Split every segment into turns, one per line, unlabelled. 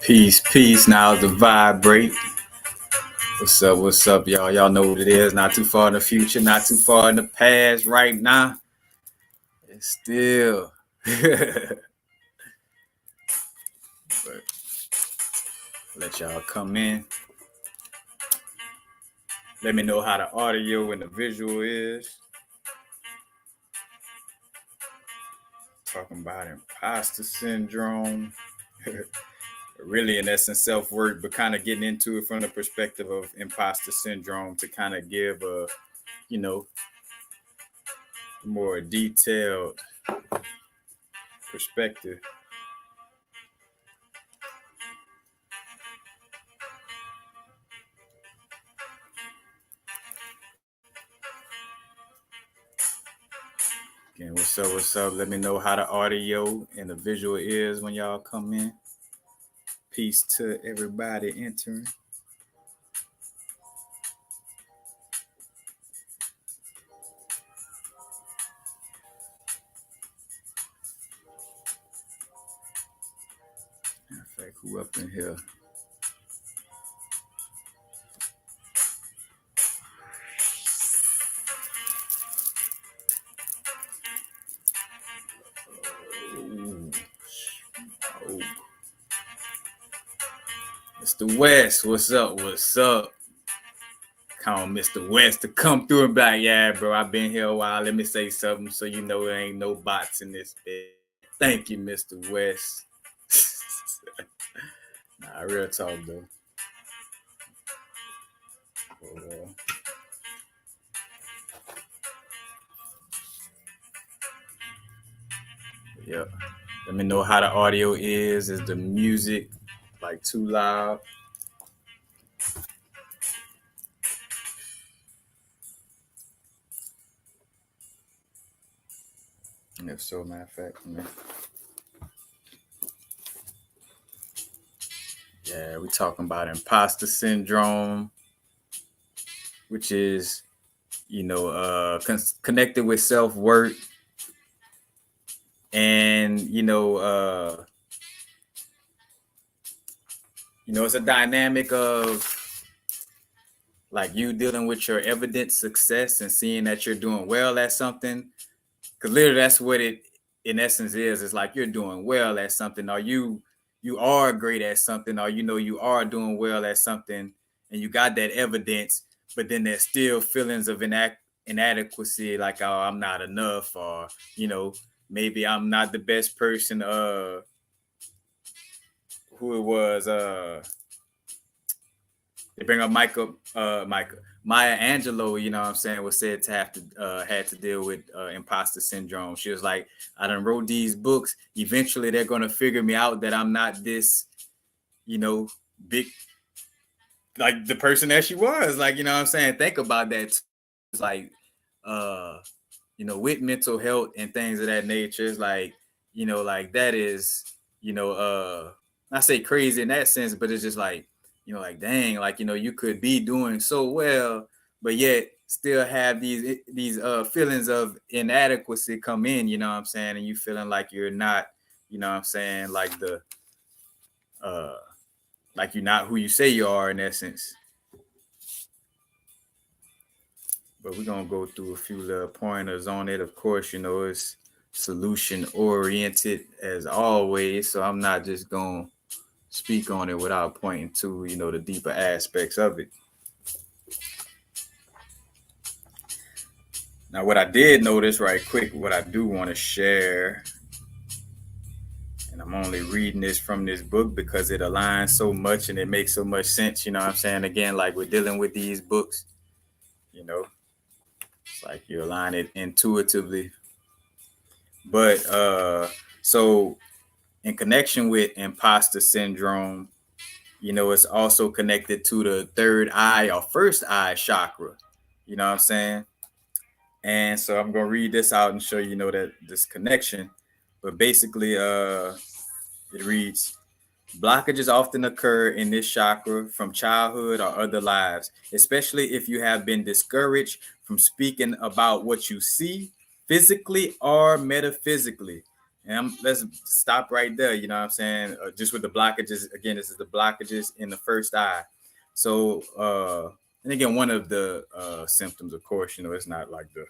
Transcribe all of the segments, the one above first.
Peace, peace. Now the vibrate. What's up, y'all? Y'all know what it is. Not too far in the future, not too far in the past. Right now, it's still. But let y'all come in. Let me know how the audio and the visual is. Talking about imposter syndrome. Really, in essence, self-worth, but kind of getting into it from the perspective of imposter syndrome to kind of give a, more detailed perspective. Again, what's up? Let me know how the audio and the visual is when y'all come in. Peace to everybody entering. Matter of fact, who up in here? Oh. Mr. West, what's up? What's up? Call Mr. West to come through and be like, yeah, bro, I've been here a while. Let me say something so you know there ain't no bots in this bed. Thank you, Mr. West. Nah, real talk, though. Yep. Let me know how the audio is. Is the music like too loud? And if so, matter of fact, yeah, we're talking about imposter syndrome, which is, connected with self-worth. And, it's a dynamic of like you dealing with your evident success and seeing that you're doing well at something. Because literally that's what it in essence is. It's like you're doing well at something, or you are great at something, or you are doing well at something, and you got that evidence, but then there's still feelings of inadequacy, like, oh, I'm not enough, or maybe I'm not the best person. Who it was? They bring up Maya Angelou, you know what I'm saying, was said to have to had to deal with imposter syndrome. She was like, I done wrote these books. Eventually they're gonna figure me out that I'm not this, big, like the person that she was. Like, you know what I'm saying? Think about that. It's like with mental health and things of that nature. It's like, like that is, I say crazy in that sense, but it's just like, like, dang, like, you could be doing so well, but yet still have these feelings of inadequacy come in, you know what I'm saying? And you feeling like you're not, you know what I'm saying, like like you're not who you say you are in essence. But we're gonna go through a few little pointers on it. Of course, it's solution oriented as always. So I'm not just gonna speak on it without pointing to, the deeper aspects of it. Now, what I did notice right quick, what I do want to share, and I'm only reading this from this book because it aligns so much and it makes so much sense, you know what I'm saying? Again, like we're dealing with these books, it's like you align it intuitively. But so in connection with imposter syndrome, it's also connected to the third eye or first eye chakra. You know what I'm saying? And so I'm gonna read this out and show that this connection. But basically, it reads: blockages often occur in this chakra from childhood or other lives, especially if you have been discouraged from speaking about what you see physically or metaphysically. And let's stop right there. You know what I'm saying? Just with the blockages. Again, this is the blockages in the first eye. So, and again, one of the symptoms, of course, it's not like the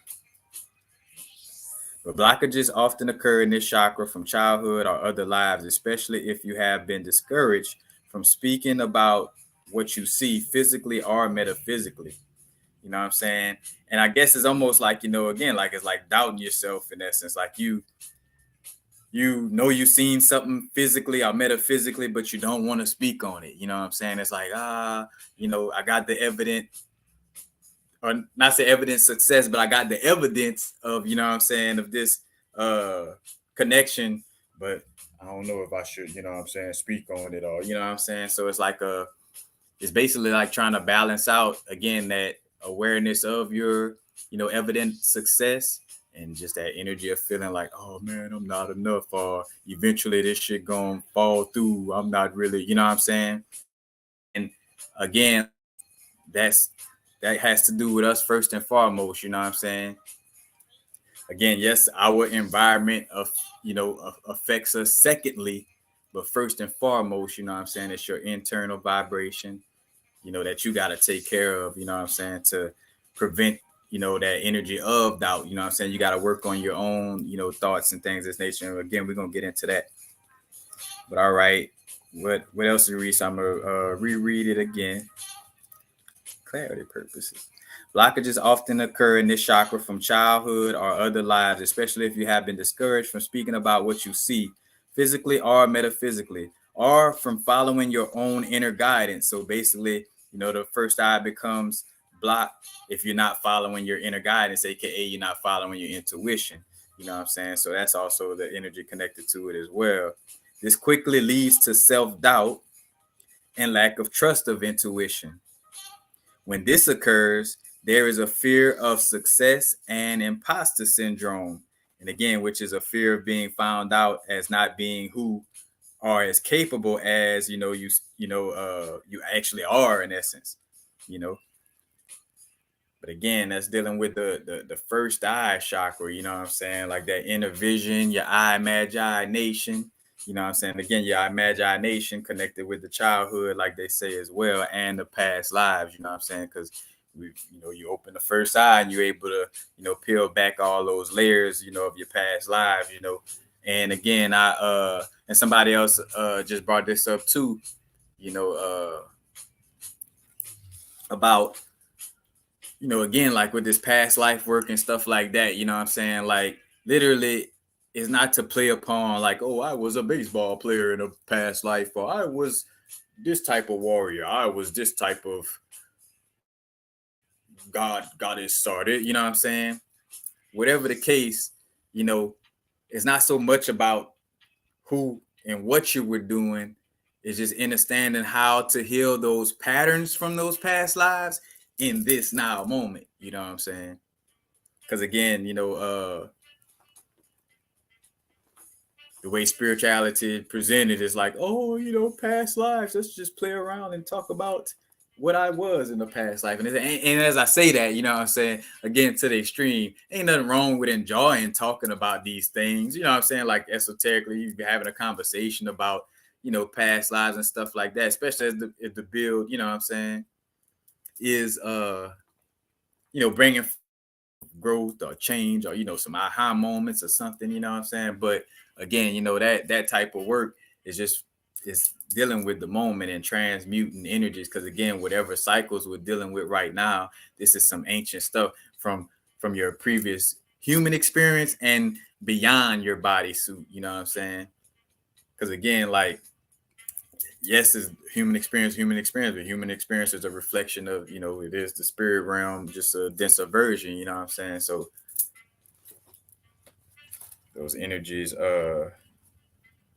but blockages often occur in this chakra from childhood or other lives, especially if you have been discouraged from speaking about what you see physically or metaphysically. You know what I'm saying? And I guess it's almost like, again, like it's like doubting yourself in essence. Like you've seen something physically or metaphysically, but you don't want to speak on it. You know what I'm saying? It's like, I got the evidence, or not say evidence success, but I got the evidence of, you know what I'm saying, of this connection, but I don't know if I should, you know what I'm saying, speak on it, or, you know what I'm saying? So it's like it's basically like trying to balance out again that awareness of your, evident success, and just that energy of feeling like, oh man, I'm not enough, or eventually this shit gonna fall through. I'm not really, you know what I'm saying? And again, that has to do with us first and foremost, you know what I'm saying? Again, yes, our environment affects us secondly, but first and foremost, you know what I'm saying, it's your internal vibration, that you got to take care of, you know what I'm saying, to prevent, that energy of doubt, you know what I'm saying? You got to work on your own, thoughts and things of this nature. And again, we're going to get into that. But all right, what else is read? So I'm going to reread it again. Clarity purposes. Blockages often occur in this chakra from childhood or other lives, especially if you have been discouraged from speaking about what you see physically or metaphysically, or from following your own inner guidance. So basically, the first eye becomes blocked if you're not following your inner guidance, aka you're not following your intuition. You know what I'm saying? So that's also the energy connected to it as well. This quickly leads to self-doubt and lack of trust of intuition. When this occurs, there is a fear of success and imposter syndrome. And again, which is a fear of being found out as not being who or as capable as you actually are in essence. You know, but again, that's dealing with the first eye chakra, you know what I'm saying? Like that inner vision, your imagination, you know what I'm saying? Again, your imagination connected with the childhood, like they say as well, and the past lives, you know what I'm saying? Because you open the first eye and you're able to, peel back all those layers, of your past lives, And again, and somebody else just brought this up too, about again, like with this past life work and stuff like that, you know what I'm saying? Like literally is not to play upon like, oh, I was a baseball player in a past life, or I was this type of warrior, I was this type of goddess started, you know what I'm saying? Whatever the case, it's not so much about who and what you were doing. It's just understanding how to heal those patterns from those past lives in this now moment. You know what I'm saying? Because again, the way spirituality presented is like, oh, past lives. Let's just play around and talk about what I was in the past life. And as I say that, you know what I'm saying, again, to the extreme, ain't nothing wrong with enjoying talking about these things. You know what I'm saying? Like esoterically, you be having a conversation about, past lives and stuff like that, especially if the build, you know what I'm saying, is, bringing growth or change or some aha moments or something, you know what I'm saying? But again, that type of work is dealing with the moment and transmuting energies, because again, whatever cycles we're dealing with right now, this is some ancient stuff from your previous human experience and beyond your bodysuit, you know what I'm saying? Because again, like, yes, it's human experience, but human experience is a reflection of, it is the spirit realm, just a denser version, you know what I'm saying? So those energies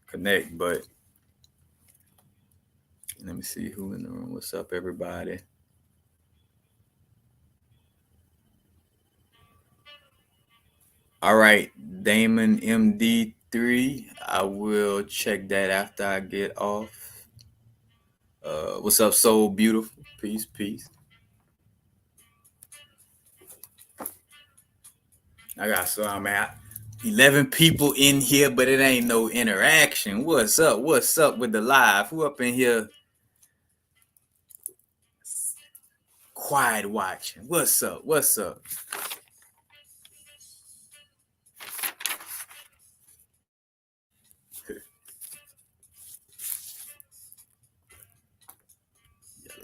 connect. But let me see who in the room. What's up, everybody? All right, Damon MD3. I will check that after I get off. What's up, Soul Beautiful? Peace, peace. I got some, man. 11 people in here, but it ain't no interaction. What's up? What's up with the live? Who up in here quiet watching? What's up? What's up?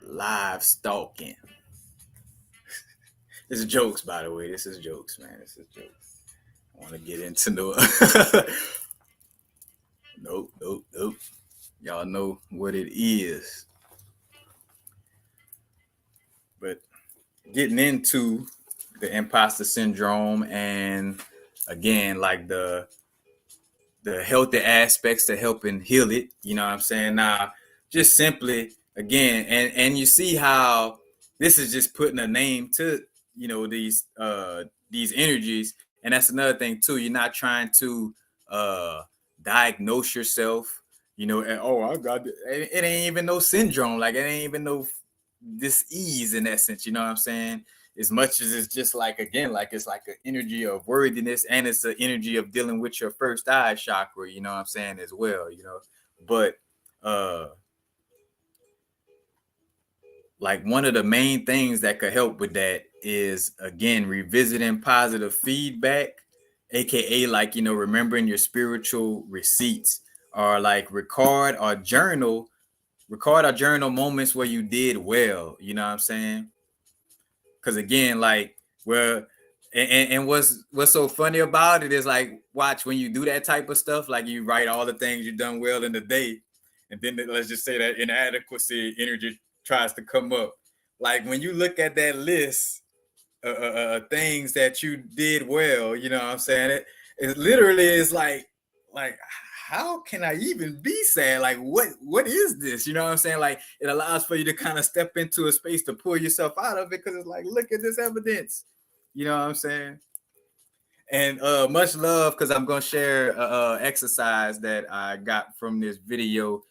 Live stalking. This is jokes, by the way. This is jokes, man. This is jokes. I want to get into no. Nope, nope, nope. Y'all know what it is. But getting into the imposter syndrome and again, like the healthy aspects to helping heal it. You know what I'm saying? Now, just simply again, and you see how this is just putting a name to these energies, and that's another thing too. You're not trying to uh diagnose yourself. And, oh, I got it ain't even no syndrome. Like it ain't even no dis-ease in that sense. You know what I'm saying? As much as it's just like again, like it's like an energy of worthiness, and it's an energy of dealing with your first eye chakra, you know what I'm saying, as well. But like one of the main things that could help with that is again revisiting positive feedback, aka like remembering your spiritual receipts, or like record or journal moments where you did well, you know what I'm saying? Because again, like, well, and what's so funny about it is like, watch when you do that type of stuff, like you write all the things you've done well in the day, and then let's just say that inadequacy energy tries to come up. Like when you look at that list things that you did well, you know what I'm saying? It literally is like how can I even be sad? Like what is this? You know what I'm saying? Like it allows for you to kind of step into a space to pull yourself out of it, because it's like, look at this evidence. You know what I'm saying? And much love, because I'm gonna share exercise that I got from this video.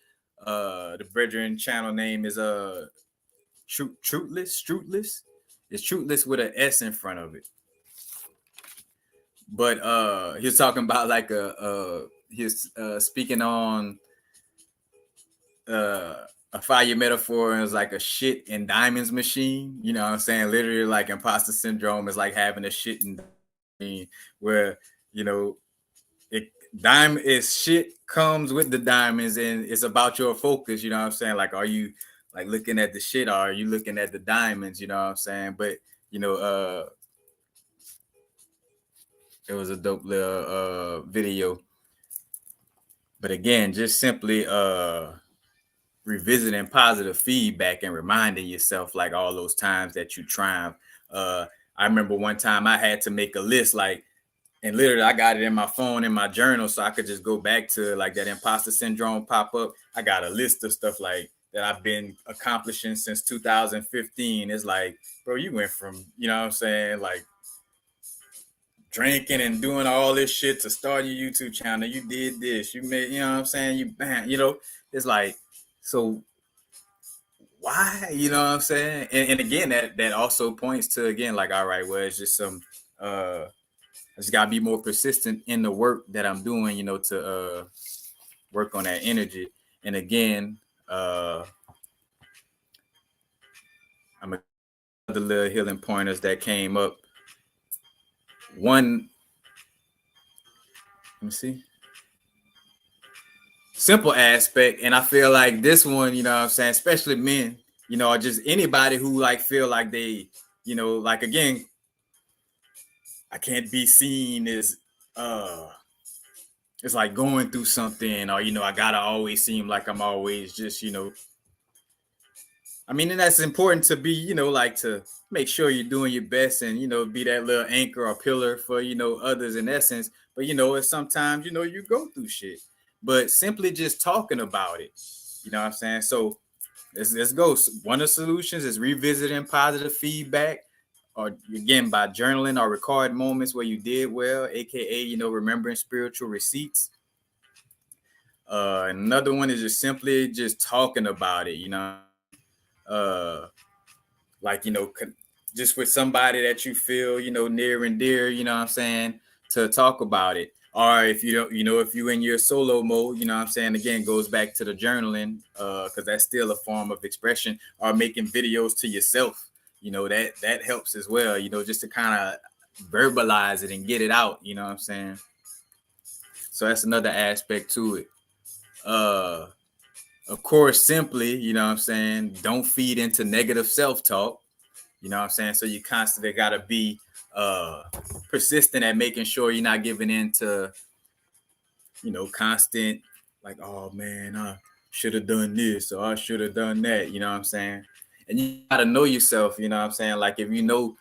The brethren channel name is Truthless. It's Truthless with an S in front of it. But he's talking about like he's speaking on a fire metaphor, and it's like a shit and diamonds machine. You know what I'm saying? Literally, like imposter syndrome is like having a shit and machine where you know it diamond is shit comes with the diamonds, and it's about your focus. You know what I'm saying? Like, are you like looking at the shit, or are you looking at the diamonds? You know what I'm saying? But it was a dope little video. But again, just simply revisiting positive feedback and reminding yourself like all those times that you triumph. I remember one time I had to make a list, like, and literally I got it in my phone in my journal, so I could just go back to like that imposter syndrome pop up. I got a list of stuff like that I've been accomplishing since 2015. It's like, bro, you went from, you know what I'm saying, like drinking and doing all this shit to starting your YouTube channel. You did this, you made, you know what I'm saying, you bam, it's like, so why, you know what I'm saying? And again, that also points to, again, like, all right, well, it's just some I just gotta be more persistent in the work that I'm doing, to work on that energy. And again, I'm a the little healing pointers that came up. One, let me see. Simple aspect, and I feel like this one, you know what I'm saying, especially men, or just anybody who like feel like they, like, again, I can't be seen as it's like going through something, or I gotta always seem like I'm always just, I mean, and that's important to be, like, to make sure you're doing your best, and be that little anchor or pillar for others in essence. But it's sometimes you go through shit, but simply just talking about it, you know what I'm saying. So let's go. One of the solutions is revisiting positive feedback, or again by journaling or record moments where you did well, aka remembering spiritual receipts. Another one is just simply just talking about it, uh like just with somebody that you feel near and dear, you know what I'm saying, to talk about it. Or if you don't, if you're in your solo mode, what I'm saying, again, goes back to the journaling, because that's still a form of expression, or making videos to yourself, that helps as well, just to kind of verbalize it and get it out, what I'm saying? So that's another aspect to it. Of course, simply, what I'm saying, don't feed into negative self-talk, what I'm saying? So you constantly got to be persistent at making sure you're not giving into, constant, like, oh man, I should have done this or I should have done that, what I'm saying? And you got to know yourself, what I'm saying? Like, if you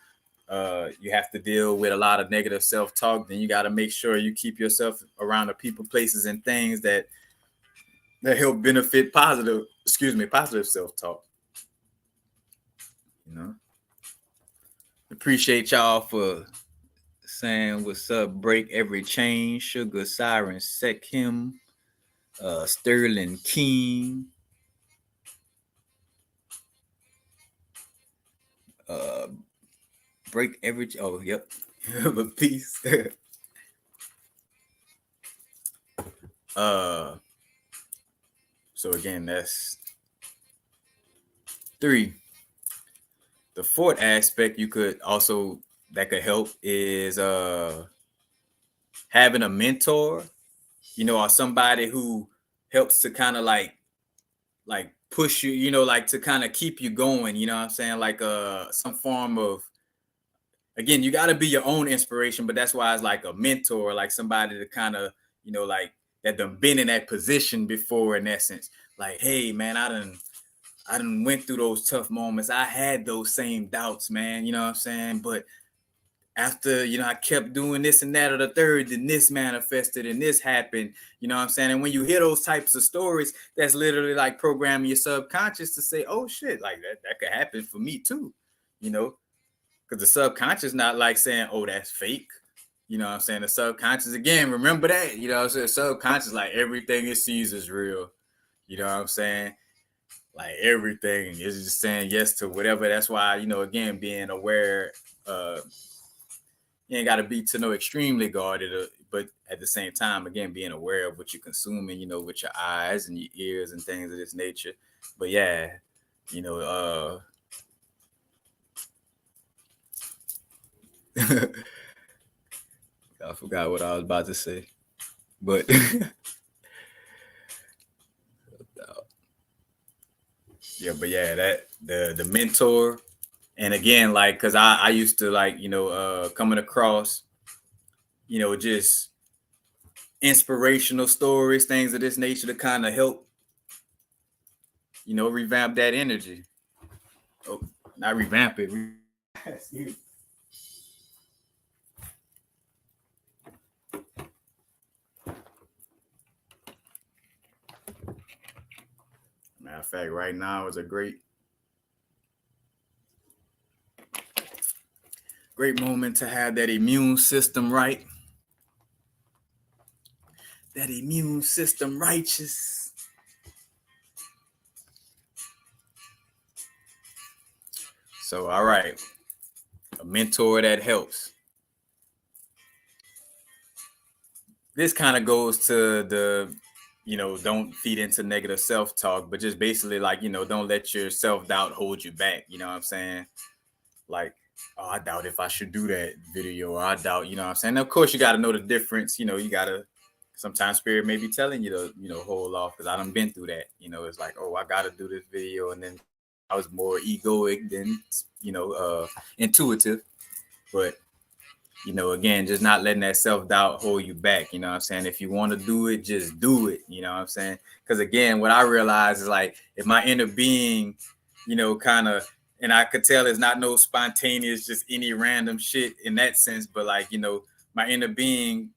have to deal with a lot of negative self-talk, then you got to make sure you keep yourself around the people, places, and things that help benefit positive self-talk. Appreciate y'all for saying what's up. Break every chain. Sugar Siren Sec him. Sterling King. Break every. Oh, yep. But peace. So again, that's 3. The 4th aspect that could help is having a mentor, or somebody who helps to kind of like push you, like to kind of keep you going, what I'm saying? Like some form of, again, you got to be your own inspiration, but that's why it's like a mentor, like somebody to kind of, like that done been in that position before, in essence. Like, hey man, I done went through those tough moments. I had those same doubts, man, what I'm saying? But after, I kept doing this and that or the third, then this manifested and this happened, what I'm saying? And when you hear those types of stories, that's literally like programming your subconscious to say, oh shit, like that could happen for me too, because the subconscious not like saying, oh, that's fake. What I'm saying? The subconscious, again, remember that, I'm saying? Subconscious, like everything it sees is real. What I'm saying? Like everything is just saying yes to whatever. That's why, again, being aware, you ain't got to be to no extremely guarded, but at the same time, again, being aware of what you're consuming, with your eyes and your ears and things of this nature. But yeah, I forgot what I was about to say, but yeah, that the mentor, and again, like, because I used to like, coming across, just inspirational stories, things of this nature to kind of help, revamp that energy. Oh, not revamp it. Matter of fact, right now is a great moment to have that immune system right. That immune system righteous. So, all right, a mentor that helps. This kind of goes to the, don't feed into negative self-talk, but just basically like, don't let your self-doubt hold you back. You know what I'm saying? Like, oh, I doubt if I should do that video, or I doubt, what I'm saying? Of course, you got to know the difference. You got to, sometimes spirit may be telling you to, hold off, because I done been through that. It's like, oh, I got to do this video. And then I was more egoic than, intuitive. But, again, just not letting that self-doubt hold you back. You know what I'm saying? If you want to do it, just do it. You know what I'm saying? Because again, what I realize is like, if my inner being, kind of, and I could tell it's not no spontaneous, just any random shit in that sense, but like, my inner being,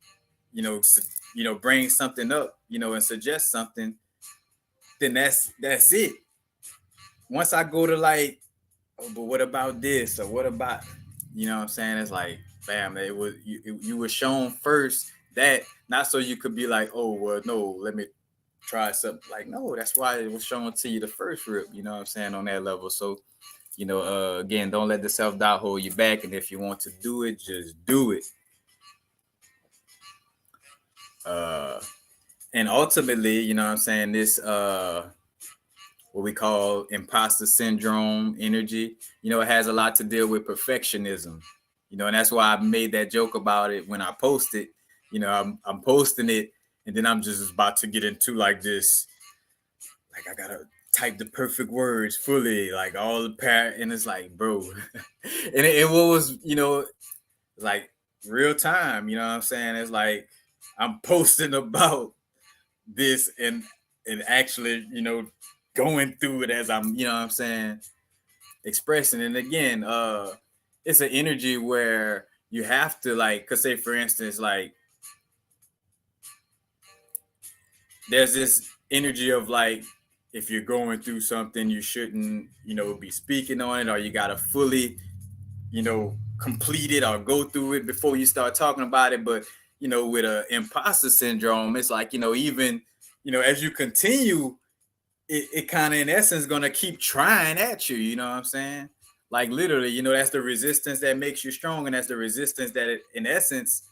bring something up, and suggest something, then that's it. Once I go to like, oh, but what about this, or what about, what I'm saying? It's like, bam, it was you were shown first, that not so you could be like, oh well, no, let me try something. Like, no, that's why it was shown to you the first rip. You know what I'm saying, on that level. So, again, don't let the self-doubt hold you back, and if you want to do it, just do it. And ultimately, you know what I'm saying, this what we call imposter syndrome energy, you know, it has a lot to deal with perfectionism. You know, and that's why I made that joke about it when I posted. You know, I'm posting it, and then I'm just about to get into like this, like I gotta type the perfect words fully, like all the and it's like, bro, and it was, you know, like real time. You know what I'm saying? It's like I'm posting about this and actually, you know, going through it as I'm, you know what I'm saying, expressing. And again, it's an energy where you have to, like, cause say for instance, like there's this energy of like, if you're going through something, you shouldn't, you know, be speaking on it, or you gotta fully, you know, complete it or go through it before you start talking about it. But you know, with a imposter syndrome, it's like, you know, even, you know, as you continue, it kind of in essence gonna keep trying at you. You know what I'm saying? Like literally, you know, that's the resistance that makes you strong, and that's the resistance that it, in essence,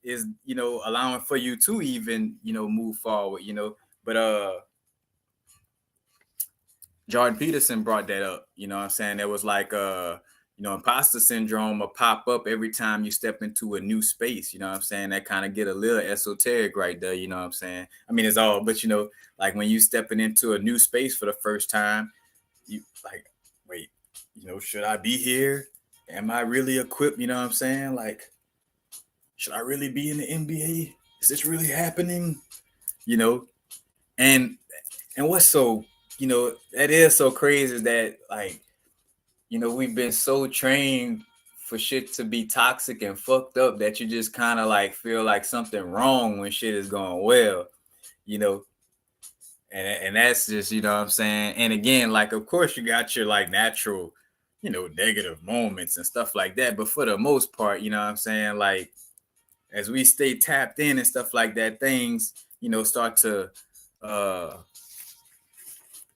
is, you know, allowing for you to even, you know, move forward. You know, but Jordan Peterson brought that up. You know what I'm saying? It was like you know, imposter syndrome will pop up every time you step into a new space. You know what I'm saying? That kind of get a little esoteric right there. You know what I'm saying? I mean, it's all, but you know, like when you stepping into a new space for the first time, you like, wait, you know, should I be here? Am I really equipped? You know what I'm saying? Like, should I really be in the NBA? Is this really happening? You know, and what's so, you know, that is so crazy is that, like, you know, we've been so trained for shit to be toxic and fucked up that you just kind of like feel like something wrong when shit is going well, you know. And that's just, you know what I'm saying? And again, like, of course you got your like natural, you know, negative moments and stuff like that, but for the most part, you know what I'm saying, like, as we stay tapped in and stuff like that, things, you know, start to uh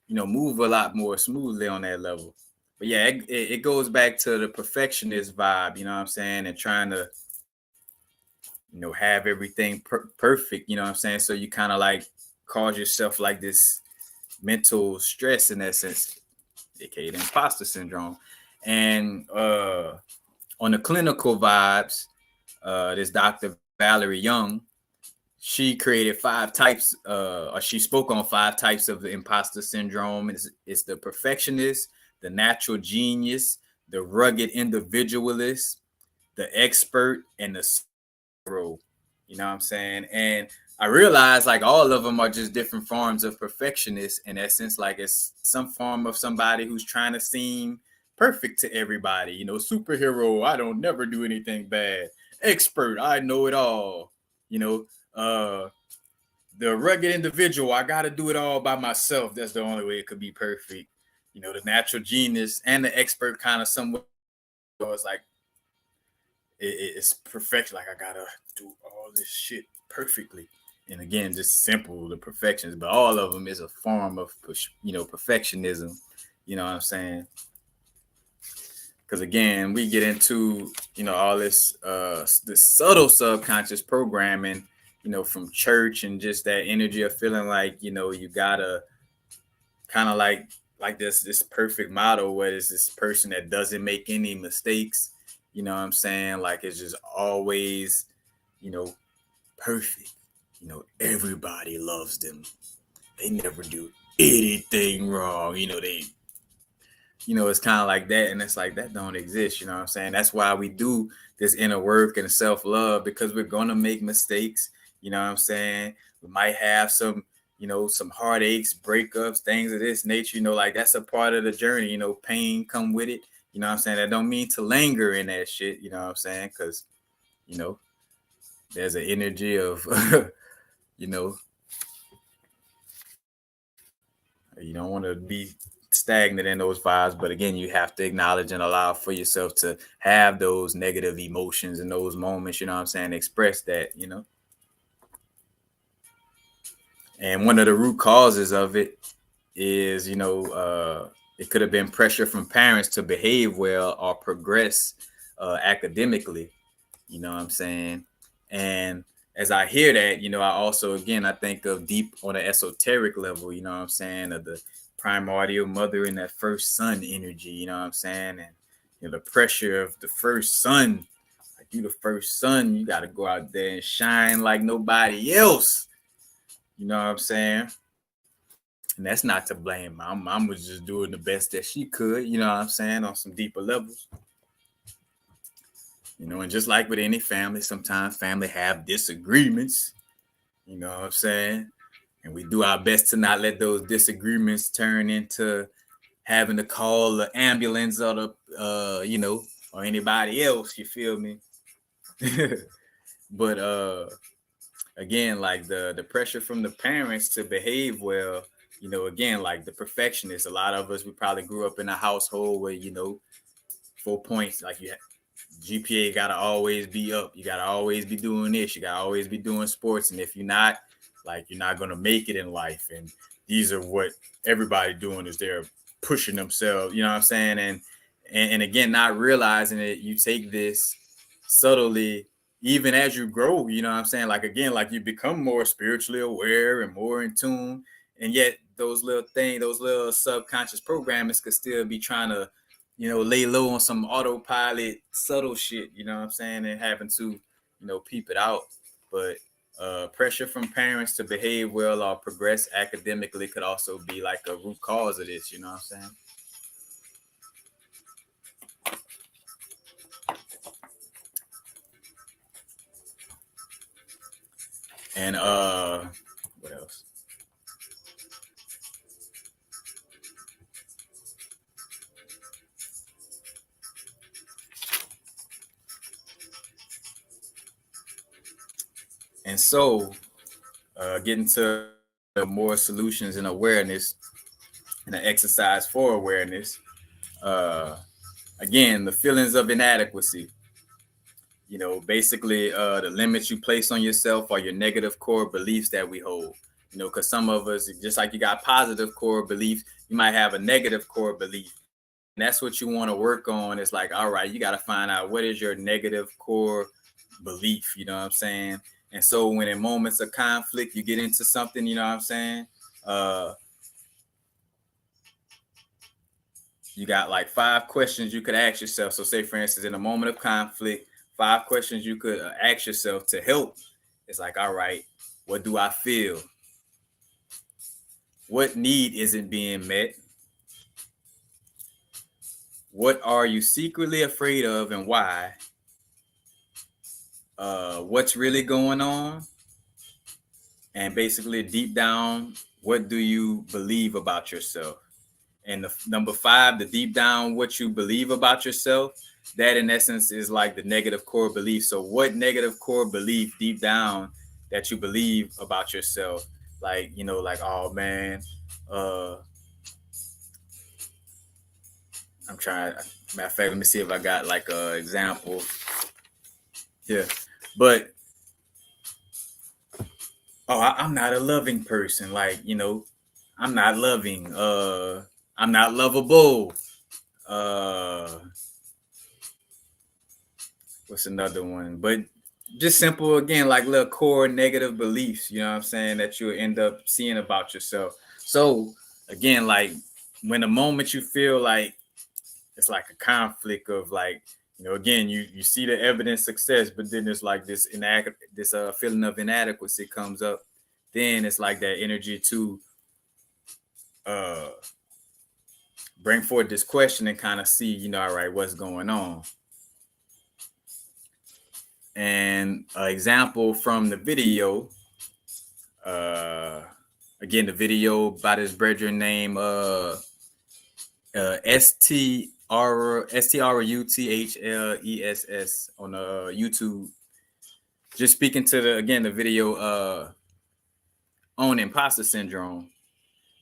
you know, move a lot more smoothly on that level. But yeah, it goes back to the perfectionist vibe, you know what I'm saying, and trying to, you know, have everything perfect, you know what I'm saying, so you kind of like cause yourself like this mental stress in that sense, aka the imposter syndrome. And on the clinical vibes, this Dr. Valerie Young, she created 5 types, or she spoke on 5 types of the imposter syndrome. It's the perfectionist, the natural genius, the rugged individualist, the expert, and the hero. You know what I'm saying? And I realized like all of them are just different forms of perfectionist in essence. Like it's some form of somebody who's trying to seem perfect to everybody. You know, superhero, I don't never do anything bad. Expert, I know it all. You know, uh the rugged individual, I gotta do it all by myself. That's the only way it could be perfect. You know, the natural genius and the expert kind of somewhat, it's like it's perfection. Like I gotta do all this shit perfectly. And again, just simple the perfections, but all of them is a form of you know, perfectionism. You know what I'm saying? Because again, we get into, you know, all this subtle subconscious programming, you know, from church and just that energy of feeling like, you know, you gotta kind of like this perfect model where it's this person that doesn't make any mistakes. You know what I'm saying? Like it's just always, you know, perfect. You know, everybody loves them. They never do anything wrong. You know, they, you know, it's kind of like that. And it's like that don't exist. You know what I'm saying? That's why we do this inner work and self-love, because we're gonna make mistakes. You know what I'm saying? We might have some, you know, some heartaches, breakups, things of this nature. You know, like that's a part of the journey. You know, pain come with it. You know what I'm saying? That don't mean to linger in that shit. You know what I'm saying? Because, you know, there's an energy of you know, you don't want to be stagnant in those vibes, but again, you have to acknowledge and allow for yourself to have those negative emotions in those moments. You know what I'm saying? Express that. You know, and one of the root causes of it is, you know, it could have been pressure from parents to behave well or progress academically. You know what I'm saying? And as I hear that, I also, again, I think of deep on an esoteric level, you know what I'm saying, of the primordial mother and that first sun energy, you know what I'm saying? And, the pressure of the first sun, like you the first sun, you got to go out there and shine like nobody else. You know what I'm saying? And that's not to blame. My mom was just doing the best that she could, you know what I'm saying, on some deeper levels. And just like with any family, sometimes family have disagreements, you know what I'm saying? And we do our best to not let those disagreements turn into having to call the ambulance or or anybody else, you feel me? But again, like the pressure from the parents to behave well, again, like the perfectionist. A lot of us, we probably grew up in a household where, 4 points, like GPA gotta always be up. You gotta always be doing this. You gotta always be doing sports. And if you're not, like, you're not gonna make it in life. And these are what everybody doing, is they're pushing themselves. You know what I'm saying? And again, not realizing it, you take this subtly, even as you grow. You know what I'm saying? Like, again, like you become more spiritually aware and more in tune. And yet those little things, those little subconscious programmings could still be trying to, lay low on some autopilot, subtle shit, you know what I'm saying, and having to, peep it out. But pressure from parents to behave well or progress academically could also be like a root cause of this, you know what I'm saying? And what else? And so, getting to more solutions and awareness and an exercise for awareness. Uh, Again, the feelings of inadequacy. Basically, the limits you place on yourself are your negative core beliefs that we hold. Because some of us, just like you got positive core beliefs, you might have a negative core belief. And that's what you want to work on. It's like, all right, you got to find out what is your negative core belief. You know what I'm saying? And so when in moments of conflict, you get into something, you know what I'm saying? You got like 5 questions you could ask yourself. So say, for instance, in a moment of conflict, 5 questions you could ask yourself to help. It's like, all right, what do I feel? What need isn't being met? What are you secretly afraid of and why? What's really going on? And basically, deep down, what do you believe about yourself? And the number 5, the deep down, what you believe about yourself, that in essence is like the negative core belief. So what negative core belief deep down that you believe about yourself? Like, like, oh man, uh, I'm trying, matter of fact, let me see if I got like a example. Yeah. But I'm not a loving person. Like, I'm not loving. I'm not lovable. Uh what's another one? But just simple, again, like little core negative beliefs, you know what I'm saying, that you'll end up seeing about yourself. So again, like when the moment you feel like it's like a conflict of like, again, you see the evidence success, but then there's like this feeling of inadequacy comes up. Then it's like that energy to uh bring forth this question and kind of see, all right, what's going on. And an example from the video, uh again, the video by this brethren named STRUTHLESS on YouTube, just speaking to the video on imposter syndrome.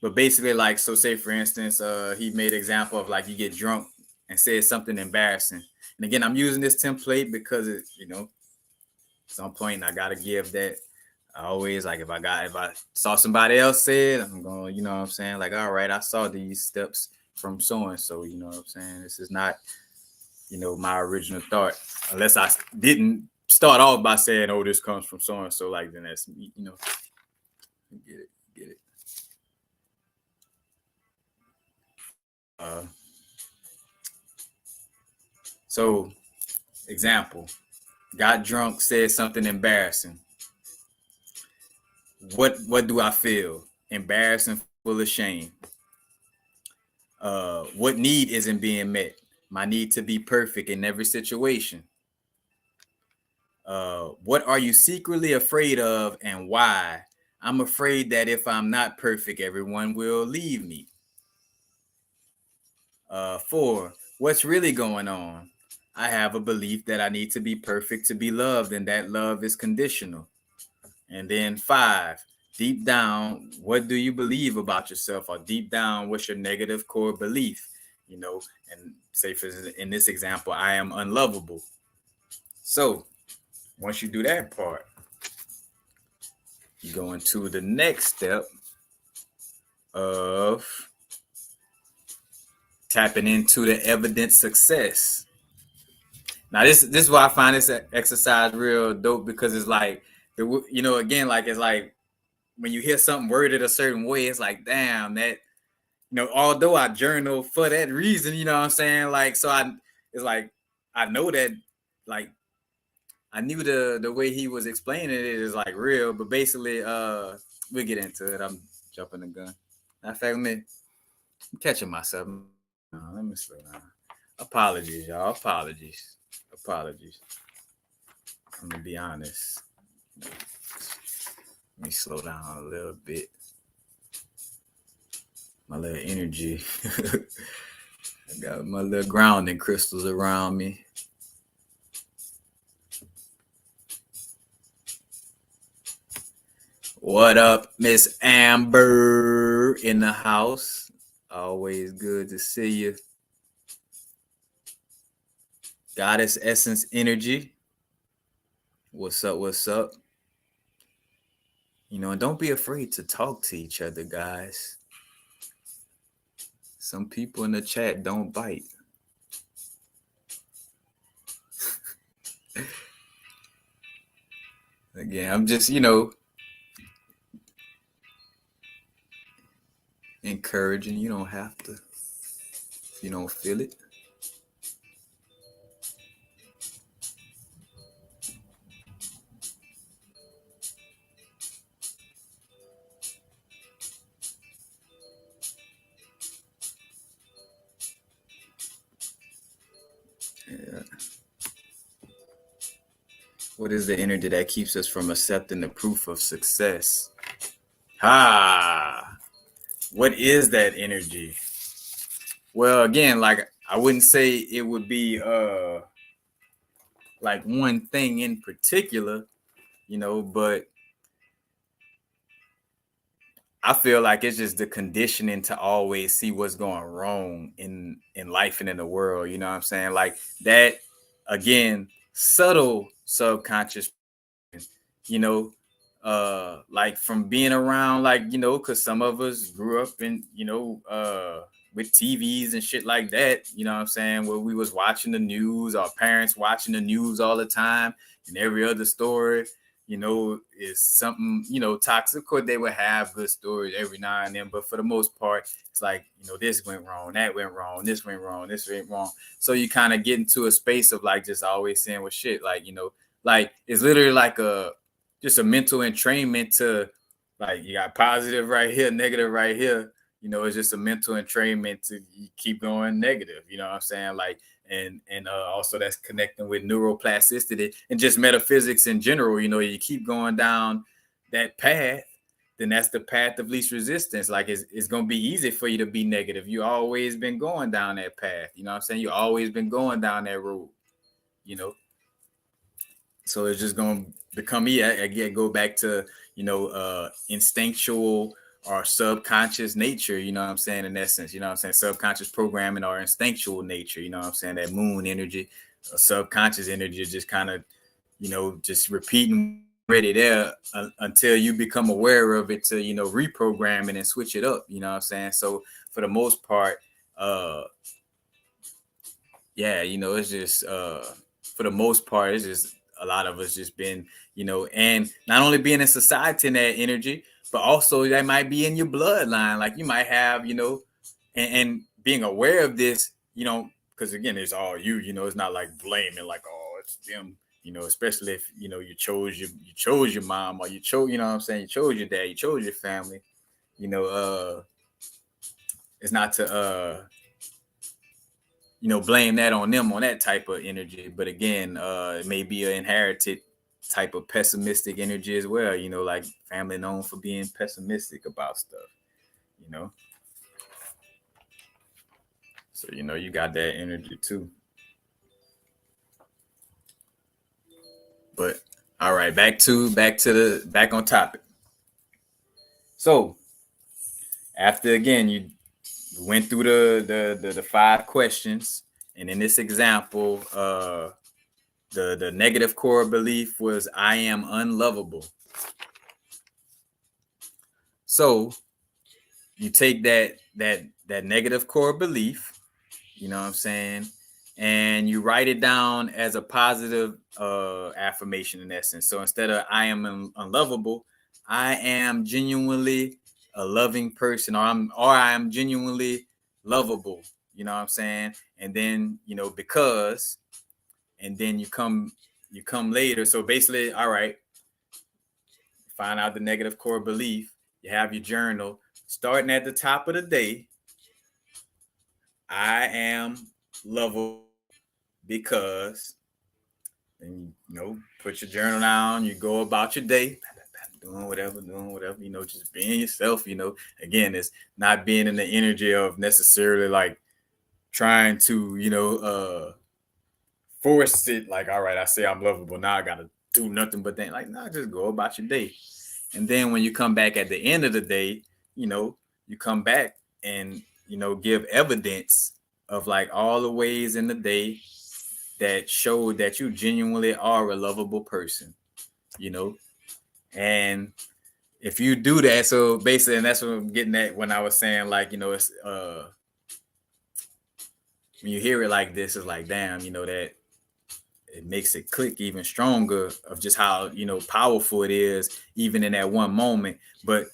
But basically, like, so say for instance, he made an example of like you get drunk and said something embarrassing. And again, I'm using this template because at some point I gotta give that. I always like, if I saw somebody else say it, I'm going, you know what I'm saying? Like, all right, I saw these steps from so and so, you know what I'm saying? This is not, my original thought, unless I didn't start off by saying, "Oh, this comes from so and so," like then that's get it. Uh, so example, got drunk, said something embarrassing. What do I feel? Embarrassing, full of shame. What need isn't being met? My need to be perfect in every situation. What are you secretly afraid of and why? I'm afraid that if I'm not perfect, everyone will leave me. 4, what's really going on? I have a belief that I need to be perfect to be loved, and that love is conditional. And then 5, deep down, what do you believe about yourself? Or deep down, what's your negative core belief? And say for in this example, I am unlovable. So once you do that part, you go into the next step of tapping into the evident success. Now this is why I find this exercise real dope, because it's like again, like it's like when you hear something worded a certain way, it's like, damn, that although I journal for that reason, you know what I'm saying? Like, so it's like I know that, like, I knew the way he was explaining it is like real, but basically, we'll get into it. I'm jumping the gun. In fact, I'm catching myself. Let me slow down. Apologies, y'all. Apologies. I'm gonna be honest. Let me slow down a little bit. My little energy. I got my little grounding crystals around me. What up, Miss Amber in the house? Always good to see you. Goddess Essence Energy. What's up? And don't be afraid to talk to each other, guys. Some people in the chat don't bite. Again, I'm just, encouraging. You don't have to if you don't feel it. Yeah. What is the energy that keeps us from accepting the proof of success? What is that energy? Well, again, like I wouldn't say it would be like one thing in particular, but I feel like it's just the conditioning to always see what's going wrong in life and in the world. You know what I'm saying? Like that, again, subtle subconscious, you know, like from being around, like, because some of us grew up in, with TVs and shit like that, you know what I'm saying, where we was watching the news, our parents watching the news all the time, and every other story, is something, toxic. Of course, they would have good stories every now and then, but for the most part, it's like, this went wrong, that went wrong, this went wrong, this went wrong. So you kind of get into a space of like just always saying with shit, like, like it's literally like just a mental entrainment to, like, you got positive right here, negative right here. It's just a mental entrainment to keep going negative. You know what I'm saying? Like, and also that's connecting with neuroplasticity and just metaphysics in general. You keep going down that path, then that's the path of least resistance. Like, it's going to be easy for you to be negative. You always been going down that path. You know what I'm saying? You always been going down that road, So it's just going to become me. Again, go back to, instinctual or subconscious nature, you know what I'm saying, in essence, you know what I'm saying, subconscious programming or instinctual nature, you know what I'm saying, that moon energy, subconscious energy is just kind of, just repeating already there until you become aware of it to, reprogram it and switch it up, you know what I'm saying. So for the most part, yeah, it's just, for the most part, it's just a lot of us just been, and not only being in society in that energy, but also that might be in your bloodline. Like you might have, and being aware of this, because again, it's all you, it's not like blaming, like, oh, it's them, especially if, you chose your mom, or you chose, what I'm saying, you chose your dad, you chose your family, it's not to, blame that on them, on that type of energy. But again, it may be an inherited type of pessimistic energy as well, like family known for being pessimistic about stuff, you know. So, you got that energy too. But all right, back on topic. So after again, you went through the 5 questions, and in this example, the negative core belief was I am unlovable. So you take that negative core belief, you know what I'm saying, and you write it down as a positive affirmation in essence. So instead of I am unlovable, I am genuinely a loving person, or I am genuinely lovable. You know what I'm saying? And then, because, and then you come later. So basically, all right, find out the negative core belief. You have your journal. Starting at the top of the day, I am lovable because, and put your journal down. You go about your day, doing whatever, just being yourself. Again, it's not being in the energy of necessarily like trying to, force it. Like, all right, I say I'm lovable. Now I gotta do nothing but then. Like, nah, just go about your day. And then when you come back at the end of the day, you come back and, give evidence of like all the ways in the day that show that you genuinely are a lovable person, and if you do that, so basically, and that's what I'm getting at when I was saying, like, it's when you hear it like this, it's like, damn, that it makes it click even stronger of just how, powerful it is, even in that one moment. But,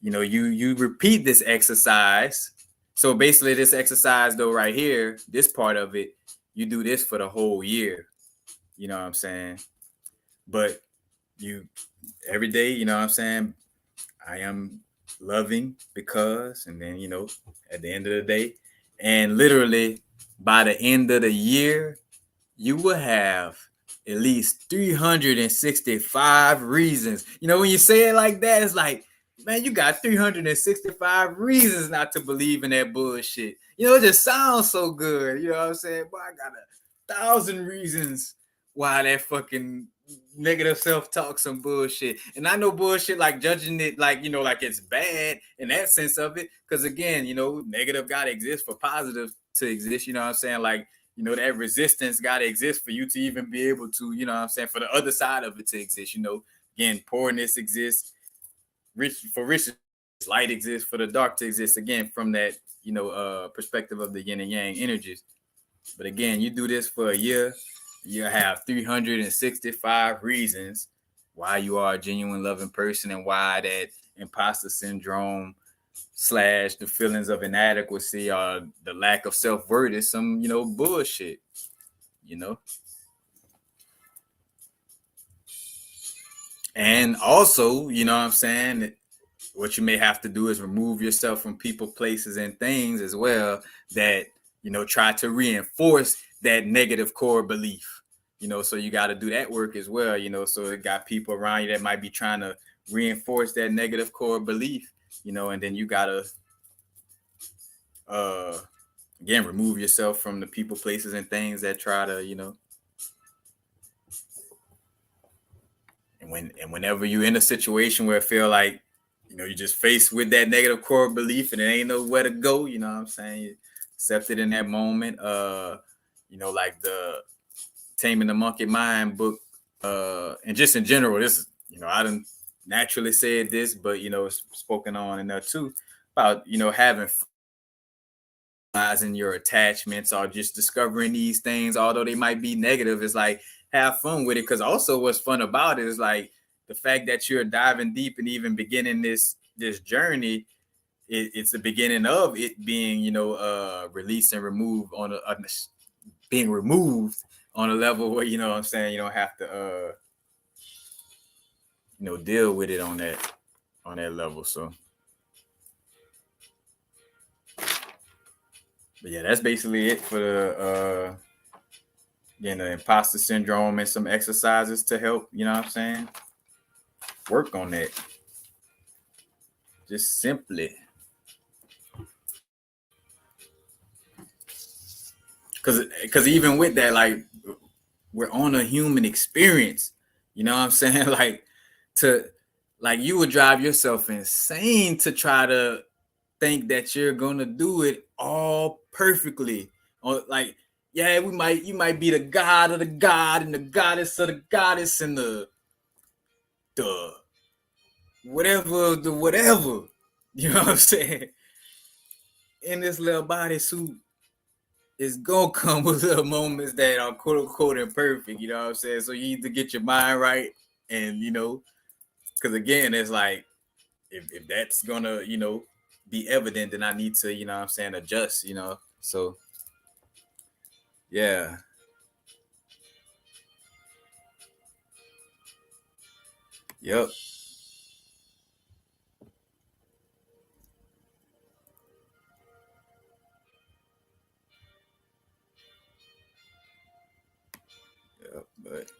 you repeat this exercise. So basically this exercise though, right here, this part of it, you do this for the whole year. You know what I'm saying? But you, every day, you know what I'm saying? I am loving because, and then, at the end of the day, and literally by the end of the year, you will have at least 365 reasons. When you say it like that, it's like, man, you got 365 reasons not to believe in that bullshit. It just sounds so good. You know what I'm saying? But I got 1,000 reasons why that fucking negative self-talk some bullshit. And I know bullshit like judging it like, like it's bad in that sense of it. Because again, negative gotta exist for positive to exist. You know what I'm saying? Like, that resistance got to exist for you to even be able to, what I'm saying, for the other side of it to exist. Again, poorness exists, rich light exists, for the dark to exist. Again, from that, perspective of the yin and yang energies. But again, you do this for a year, you have 365 reasons why you are a genuine loving person, and why that imposter syndrome / the feelings of inadequacy or the lack of self-worth is some, bullshit, And also, what I'm saying, what you may have to do is remove yourself from people, places, and things as well that, try to reinforce that negative core belief. So you got to do that work as well, so it got people around you that might be trying to reinforce that negative core belief, and then you got to, again, remove yourself from the people, places, and things that try to, and whenever you're in a situation where it feel like, you're just faced with that negative core belief and it ain't nowhere to go, you know what I'm saying? You accept it in that moment. Like the Taming the Monkey Mind book, and just in general, this is, I didn't naturally said this, but it's spoken on in there too about, having your attachments or just discovering these things, although they might be negative. It's like, have fun with it. Because also what's fun about it is like the fact that you're diving deep and even beginning this journey. It's the beginning of it being, released and removed being removed on a level where, what I'm saying, you don't have to deal with it on that level. So but yeah, that's basically it for the the imposter syndrome and some exercises to help, what I'm saying, work on that. Just simply. Cause even with that, like we're on a human experience. You know what I'm saying? To like you would drive yourself insane to try to think that you're gonna do it all perfectly. Or like, yeah, you might be the god of the god and the goddess of the goddess and the whatever. You know what I'm saying? In this little bodysuit, it's gonna come with little moments that are quote unquote imperfect. You know what I'm saying? So you need to get your mind right, and because again, it's like if that's gonna be evident, then I need to what I'm saying, adjust. So yeah, yep, yep. But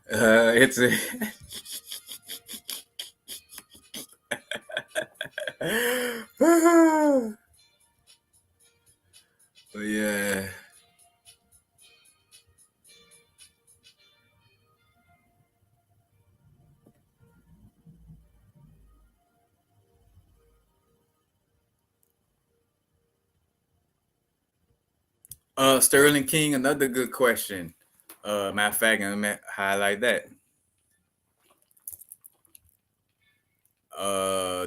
it's a but yeah. Sterling King, another good question. Matter of fact, I'm gonna highlight that.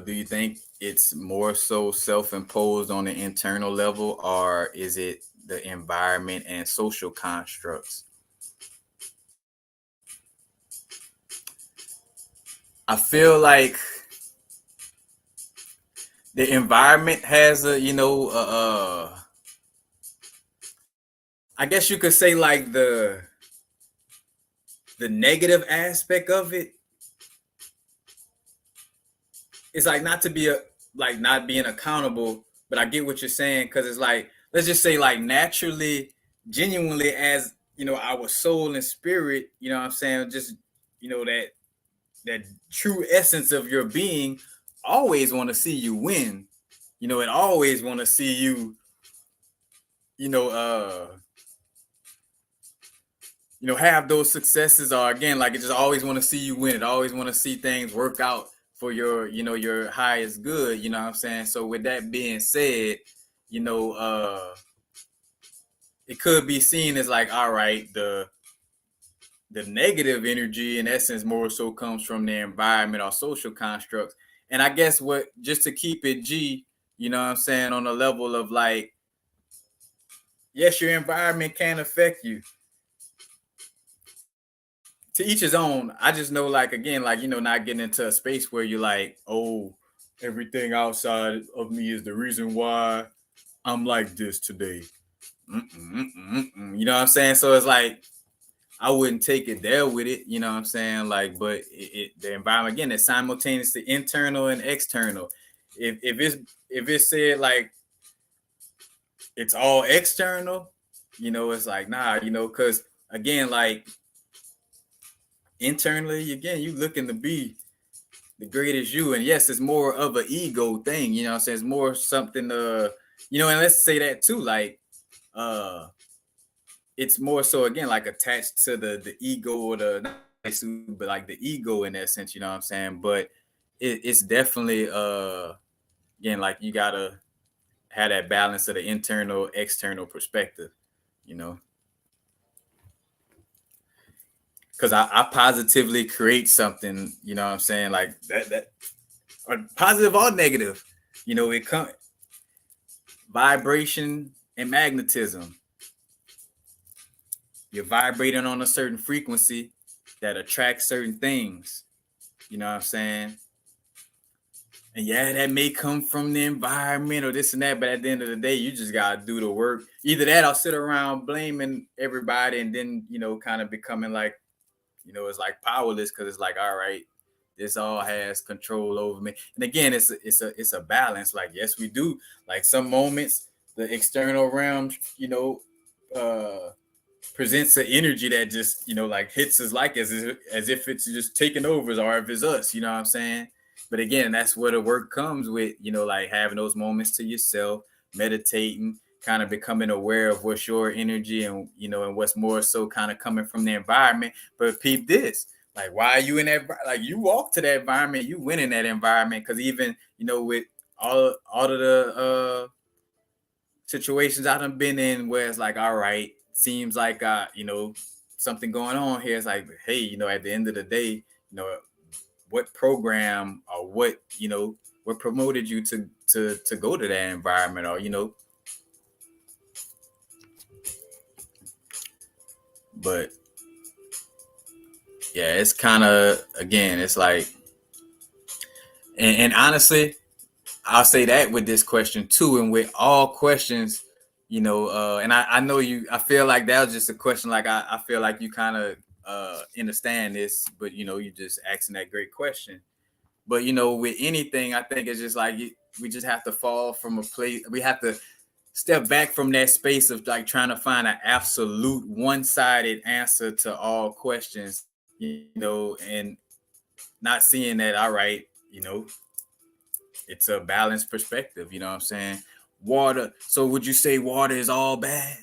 Do you think it's more so self-imposed on the internal level, or is it the environment and social constructs? I feel like the environment has I guess you could say like the negative aspect of it is like not to be like not being accountable, but I get what you're saying because it's like let's just say like naturally, genuinely as our soul and spirit, what I'm saying, just that true essence of your being always want to see you win. It always want to see you, you know, uh, have those successes, or again, like it just always want to see you win. It always want to see things work out for your, your highest good. You know what I'm saying? So with that being said, you know, uh, it could be seen as like, all right, the negative energy in essence more so comes from the environment or social constructs. And I guess what just to keep it G, what I'm saying, on a level of like, yes, your environment can affect you. To each his own. I just know, like, again, like, not getting into a space where you're like, oh, everything outside of me is the reason why I'm like this today. You know what I'm saying? So it's like I wouldn't take it there with it. You know what I'm saying? Like, but the environment again is simultaneously internal and external. If it's said like it's all external, it's like nah, because again, like internally, again, you looking to be the greatest you, and yes, it's more of an ego thing. You know what I'm saying? It's more something and let's say that too, like uh it's more so again like attached to the ego or but like the ego in that sense, you know what I'm saying? But it's definitely again like you gotta have that balance of the internal external perspective, you know, because I positively create something, you know what I'm saying, like that or positive or negative, it comes vibration and magnetism. You're vibrating on a certain frequency that attracts certain things. You know what I'm saying? And yeah, that may come from the environment or this and that, but at the end of the day, you just gotta do the work. Either that, I'll sit around blaming everybody, and then kind of becoming like, it's like powerless because it's like, all right, this all has control over me. And again, it's a balance. Like, yes, we do. Like some moments, the external realm, uh, presents an energy that just like hits us like as if it's just taking over, or if it's us. You know what I'm saying? But again, that's where the work comes with, like having those moments to yourself, meditating, kind of becoming aware of what's your energy, and and what's more so kind of coming from the environment. But peep this, like, why are you in that? Like, you walk to that environment, you went in that environment, because even with all of the situations I done been in where it's like, all right, seems like something going on here. It's like, hey, at the end of the day, what program or what promoted you to go to that environment, or but yeah, it's kind of, again, it's like, and honestly, I'll say that with this question too, and with all questions, and I know you, I feel like that was just a question, like I feel like you kind of understand this, but you just asking that great question. But with anything, I think it's just like we just have to fall from a place. We have to step back from that space of like trying to find an absolute one-sided answer to all questions, and not seeing that, all right, it's a balanced perspective. You know what I'm saying? Water. So would you say water is all bad?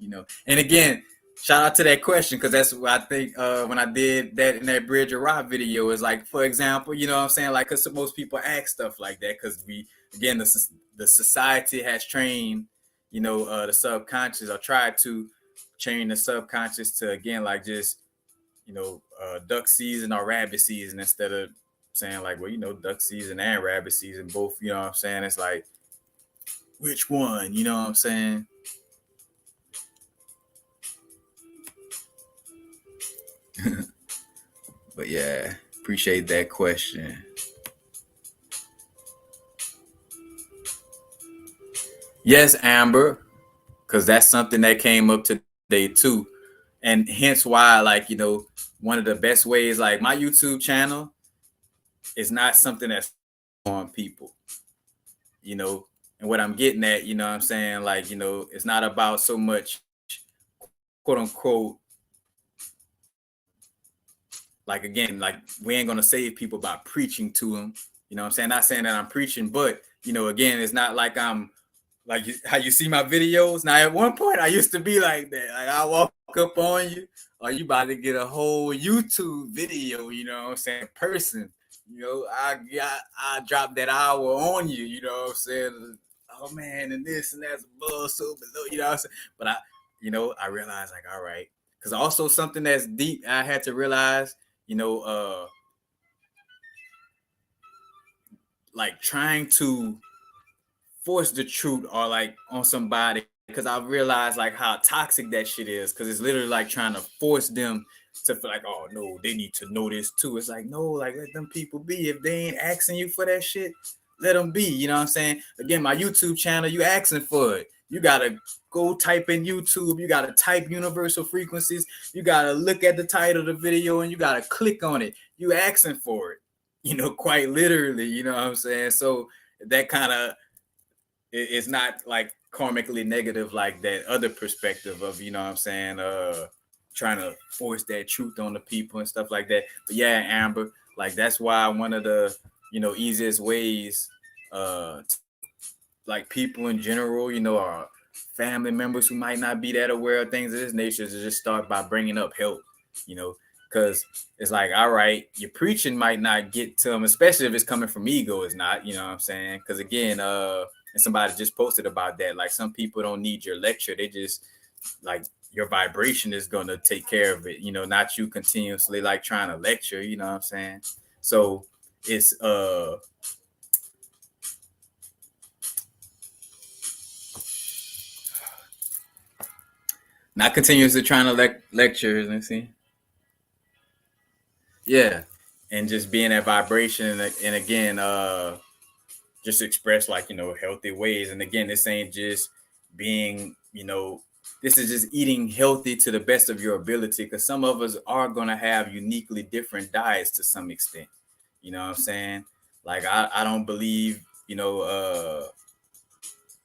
And again, shout out to that question, because that's what I think when I did that in that Bridge or Rock video, is like, for example, you know what I'm saying? Like, because most people ask stuff like that because again, the society has trained, the subconscious, or tried to train the subconscious to, again, like just, duck season or rabbit season, instead of saying like, well, duck season and rabbit season, both, you know what I'm saying? It's like, which one, you know what I'm saying? But yeah, appreciate that question. Yes, Amber, because that's something that came up today too. And hence why, like, one of the best ways, like my YouTube channel is not something that's on people, and what I'm getting at, what I'm saying, like, it's not about so much, quote unquote, like, again, like, we ain't gonna save people by preaching to them. What I'm saying? Not saying that I'm preaching, but again, it's not like I'm like how you see my videos. Now, at one point, I used to be like that. Like, I walk up on you, or you about to get a whole YouTube video. You know what I'm saying? Person. I dropped that hour on you. You know what I'm saying? Oh man, and this and that's above, so below. You know what I'm saying? But I realized, like, all right, because also something that's deep, I had to realize, like trying to force the truth or like on somebody, because I realized like how toxic that shit is, because it's literally like trying to force them to feel like, oh no, they need to know this too. It's like, no, like, let them people be. If they ain't asking you for that shit, let them be. You know what I'm saying? Again, my YouTube channel, you asking for it. You gotta go type in YouTube, you gotta type universal frequencies, you gotta look at the title of the video, and you gotta click on it. You asking for it, quite literally, you know what I'm saying? So that kind of, it's not like karmically negative like that other perspective of, what I'm saying, trying to force that truth on the people and stuff like that. But yeah, Amber, like, that's why one of the easiest ways, like, people in general, are family members who might not be that aware of things of this nature, to just start by bringing up help, because it's like, all right, your preaching might not get to them, especially if it's coming from ego. It's not, you know what I'm saying? Because again, and somebody just posted about that, like, some people don't need your lecture, they just, like, your vibration is going to take care of it, not you continuously like trying to lecture, you know what I'm saying? So it's Not continuously trying to lecture, and see. Yeah, and just being that vibration, and again, just express like healthy ways. And again, this ain't just being this is just eating healthy to the best of your ability, because some of us are going to have uniquely different diets to some extent. You know what I'm saying? Like I don't believe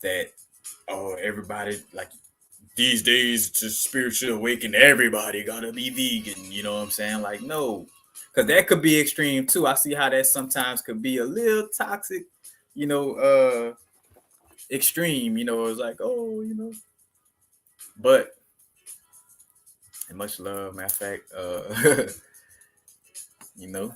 that everybody like these days to spiritual awaken everybody gotta be vegan. You know what I'm saying? Like no, because that could be extreme too. I see how that sometimes could be a little toxic, you know, extreme. It's like, oh, but and much love. Matter of fact, you know,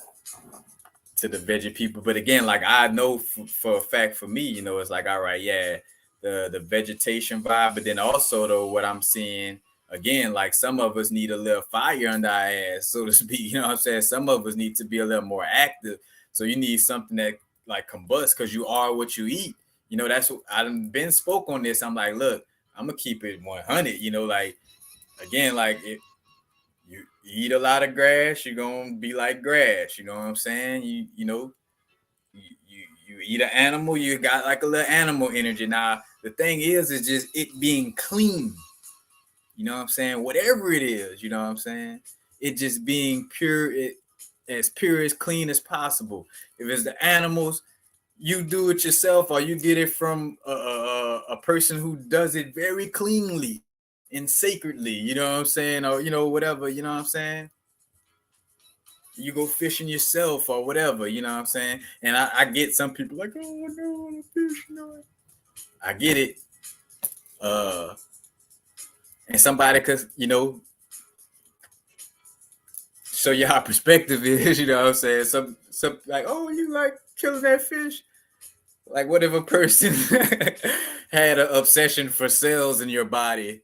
to the veggie people. But again, like I know for a fact for me, it's like, all right, yeah, the vegetation vibe. But then also though, what I'm seeing again, like some of us need a little fire under our ass, so to speak. You know what I'm saying? Some of us need to be a little more active. So you need something that like combusts, because you are what you eat. That's what I've been spoke on this. I'm like, look, I'm gonna keep it 100. Like again, like if you eat a lot of grass, you're gonna be like grass. You know what I'm saying? You eat an animal, you got like a little animal energy. Now the thing is just it being clean. You know what I'm saying? Whatever it is, you know what I'm saying? It just being pure as clean as possible. If it's the animals, you do it yourself, or you get it from a person who does it very cleanly and sacredly. You know what I'm saying? Or whatever. You know what I'm saying? You go fishing yourself or whatever, you know what I'm saying? And I get some people like, oh no, I'm fishing. No. I get it. Uh and somebody could, show you how perspective is, you know what I'm saying? Some like, oh, you like killing that fish? Like what if a person had an obsession for cells in your body?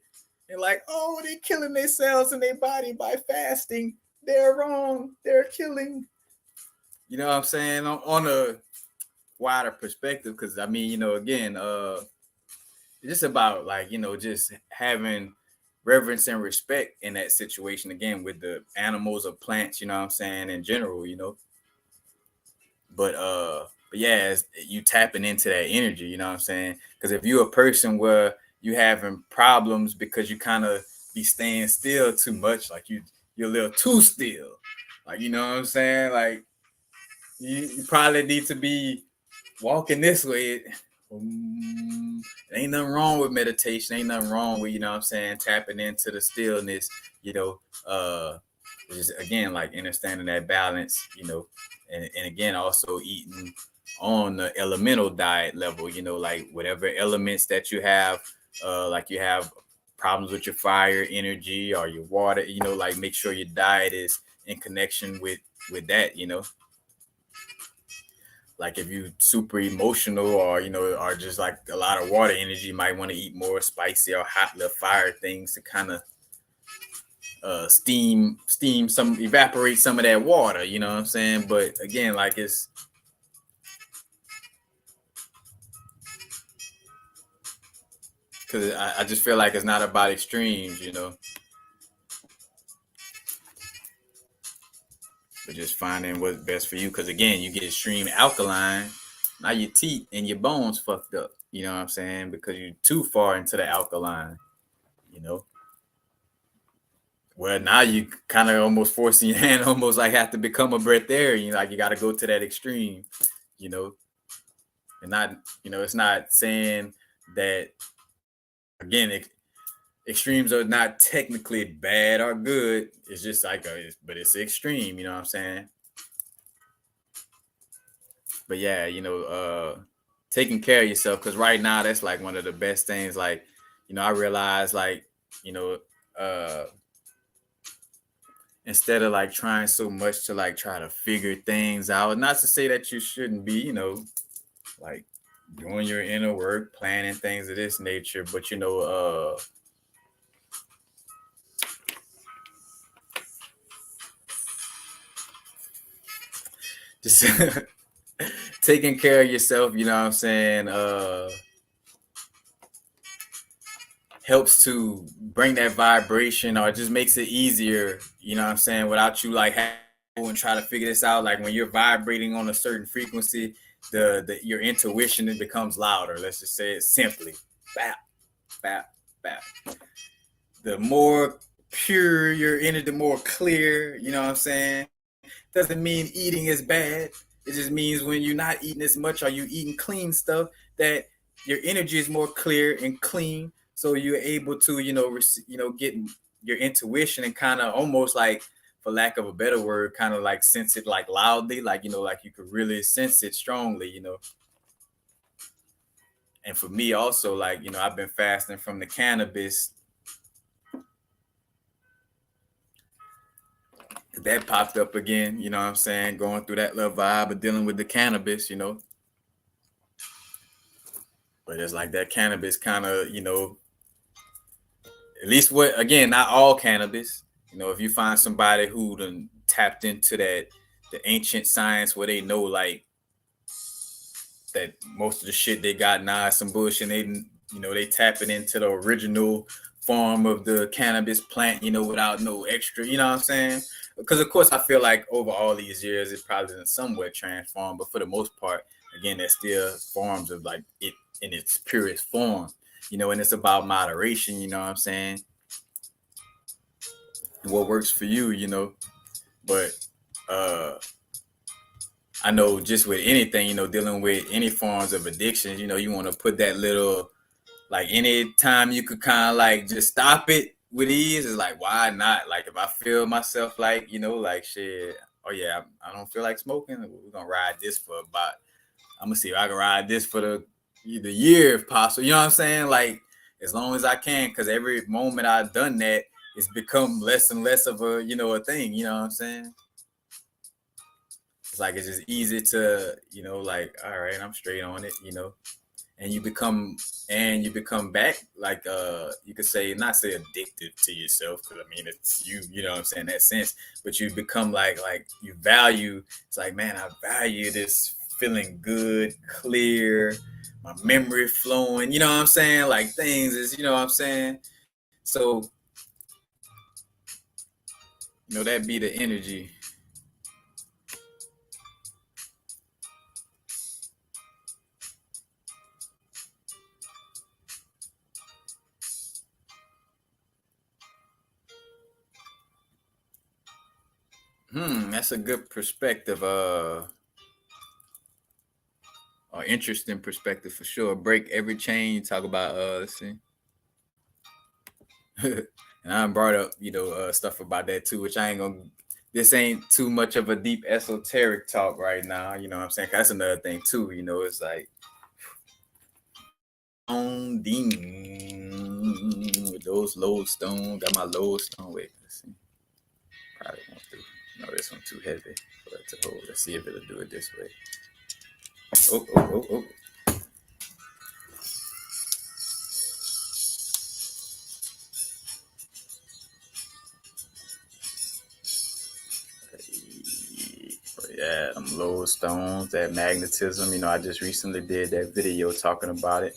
And like, oh, they're killing their cells in their body by fasting. They're wrong. They're killing. You know what I'm saying? On a wider perspective, because I mean, again, it's just about like just having reverence and respect in that situation, again, with the animals or plants, you know what I'm saying, in general. But yeah, you tapping into that energy, you know what I'm saying? Because if you're a person where you having problems because you kind of be staying still too much, like you're a little too still, like, you know what I'm saying, like you probably need to be walking this way. Ain't nothing wrong with meditation. Ain't nothing wrong with, what I'm saying, tapping into the stillness, you know, just again, like understanding that balance, and again, also eating on the elemental diet level, like whatever elements that you have, like you have problems with your fire energy or your water, like make sure your diet is in connection with that, like if you super emotional or or just like a lot of water energy, you might want to eat more spicy or hot little fire things to kind of steam some, evaporate some of that water, you know what I'm saying? But again, like it's because I just feel like it's not about extremes, but just finding what's best for you. Because again, you get extreme alkaline, now your teeth and your bones fucked up, you know what I'm saying? Because you're too far into the alkaline, you know. Well, now you kind of almost forcing your hand, almost like have to become a breatharian. Like you got to go to that extreme, you know, and not, it's not saying that again. Extremes are not technically bad or good. It's just like, but it's extreme. You know what I'm saying? But yeah, taking care of yourself, because right now that's like one of the best things. Like, I realize like, you know, uh instead of like trying so much to like try to figure things out. Not to say that you shouldn't be, like doing your inner work, planning things of this nature, but just taking care of yourself, you know what I'm saying? helps to bring that vibration, or just makes it easier, you know what I'm saying, without you like having and try to figure this out. Like when you're vibrating on a certain frequency, the your intuition, it becomes louder. Let's just say it simply. Bap, bap, bap. The more pure your energy, the more clear, you know what I'm saying? Doesn't mean eating is bad. It just means when you're not eating as much, or you eating clean stuff, that your energy is more clear and clean. So you're able to, get your intuition and kind of almost like, for lack of a better word, kind of like sense it like loudly, like, like you could really sense it strongly. And for me also, like, I've been fasting from the cannabis. That popped up again, you know what I'm saying? Going through that little vibe of dealing with the cannabis. But it's like that cannabis kind of, at least what, again, not all cannabis. If you find somebody who done tapped into the ancient science where they know like that most of the shit they got now is some bullshit, and they tap it into the original form of the cannabis plant, without no extra, you know what I'm saying? Because of course I feel like over all these years it probably been somewhat transformed, but for the most part, again, there's still forms of like it in its purest form, and it's about moderation, you know what I'm saying? What works for you. But uh I know just with anything, dealing with any forms of addictions, you want to put that little, like, any time you could kind of like just stop it with ease, is like, why not? Like if I feel myself like, like shit, oh yeah, I don't feel like smoking, we're gonna ride this for about, I'm gonna see if I can ride this for the year if possible. You know what I'm saying? Like as long as I can, because every moment I've done that, it's become less and less of a, a thing. You know what I'm saying? It's like it's just easy to, like, all right, I'm straight on it. And you become back like, you could say, not say addicted to yourself, because I mean it's you know what I'm saying, in that sense, but you become like you value, it's like, man, I value this feeling good, clear, my memory flowing, you know what I'm saying, like things is, you know what I'm saying. So that be the energy. That's a good perspective, or interesting perspective for sure. Break every chain. You talk about, let's see. And I brought up, stuff about that too, which I ain't gonna. This ain't too much of a deep esoteric talk right now. You know what I'm saying? 'Cause that's another thing too. It's like on ding with those lodestone. Got my lodestone. Wait, let's see. Probably won't do. No, this one too heavy for it to hold. Let's see if it'll do it this way. Oh, oh, oh, oh. Yeah, them lodestones, that magnetism. I just recently did that video talking about it.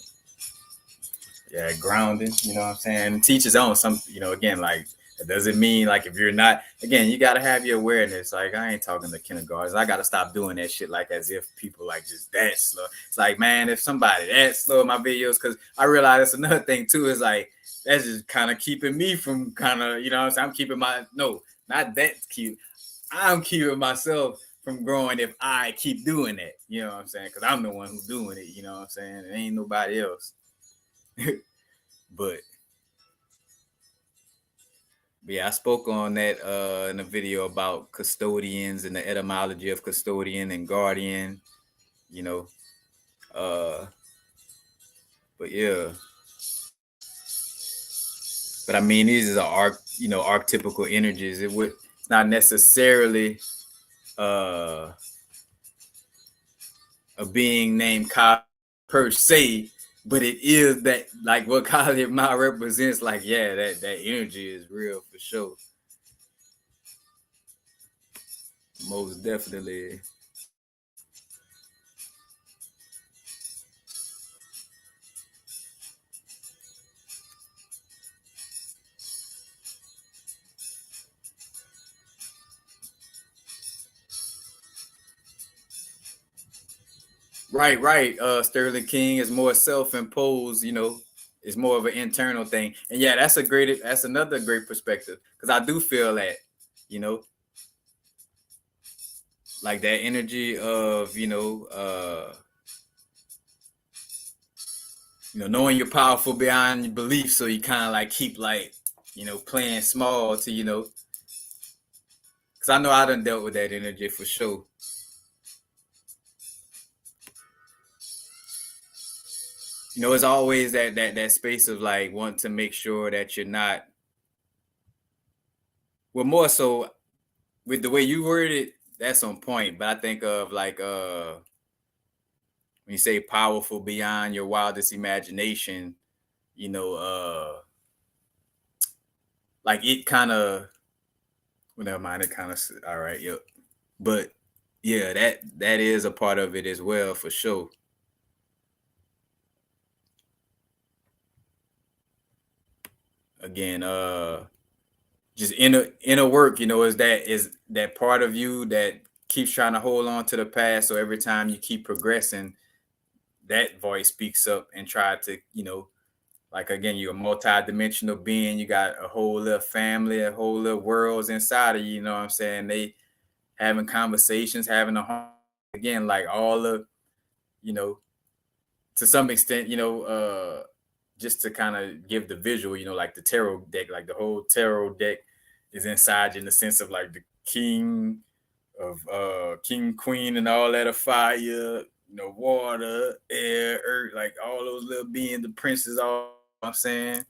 Yeah, grounding, you know what I'm saying? Teaches on some, again, like, it doesn't mean like if you're not, again, you got to have your awareness. Like, I ain't talking to kindergartens. I got to stop doing that shit like as if people like just that slow. It's like, man, if somebody that slow in my videos, because I realize that's another thing too, is like, that's just kind of keeping me from kind of, you know what I'm saying? I'm keeping no, not that cute. I'm keeping myself from growing if I keep doing that, you know what I'm saying? Because I'm the one who's doing it, you know what I'm saying? It ain't nobody else. But yeah, I spoke on that in a video about custodians and the etymology of custodian and guardian, you know. Uh but yeah. But I mean, these are archetypical energies. It's not necessarily uh a being named Ka per se, but it is that, like, what KarlHaynes represents. Like, yeah, that energy is real for sure. Most definitely. Right. Sterling King is more self-imposed, it's more of an internal thing. And yeah, that's another great perspective. Because I do feel that, you know, like that energy of, knowing you're powerful beyond your beliefs, so you kind of like keep like, playing small to, because I know I done dealt with that energy for sure. It's always that space of like wanting to make sure that you're not, well, more so with the way you word it, that's on point. But I think of like when you say powerful beyond your wildest imagination, you know, like it kind of, well, never mind, it kind of, all right, yep. But yeah, that is a part of it as well for sure. Again, just inner work, is that part of you that keeps trying to hold on to the past. So every time you keep progressing, that voice speaks up and try to, like again, you're a multi-dimensional being. You got a whole little family, a whole little worlds inside of you. You know what I'm saying? They having conversations, having a home. Again, like all the, you know, to some extent, just to kind of give the visual, like the tarot deck, like the whole tarot deck is inside you in the sense of like the king of king, queen, and all that of fire, water, air, earth, like all those little beings, the princes, all I'm saying.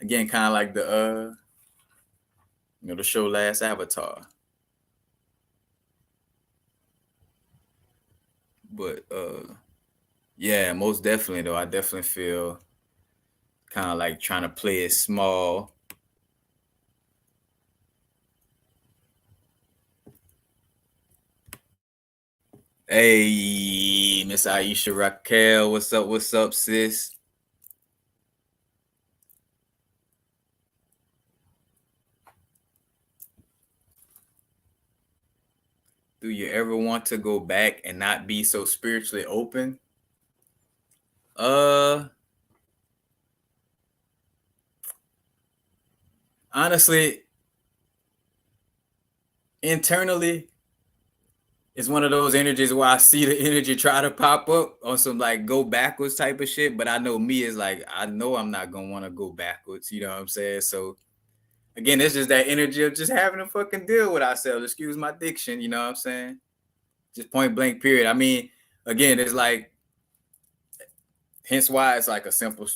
Again, kind of like the the show Last Avatar. But yeah, most definitely though. I definitely feel kind of like trying to play it small. Hey, Miss Aisha Raquel, what's up? What's up, sis? Do you ever want to go back and not be so spiritually open? Uh, Honestly, internally, it's one of those energies where I see the energy try to pop up on some like go backwards type of shit. But I know me is like, I know I'm not gonna want to go backwards. You know what I'm saying? So again, it's just that energy of just having to fucking deal with ourselves. Excuse my diction. You know what I'm saying? Just point blank, period. I mean, again, it's like, hence why it's like a simple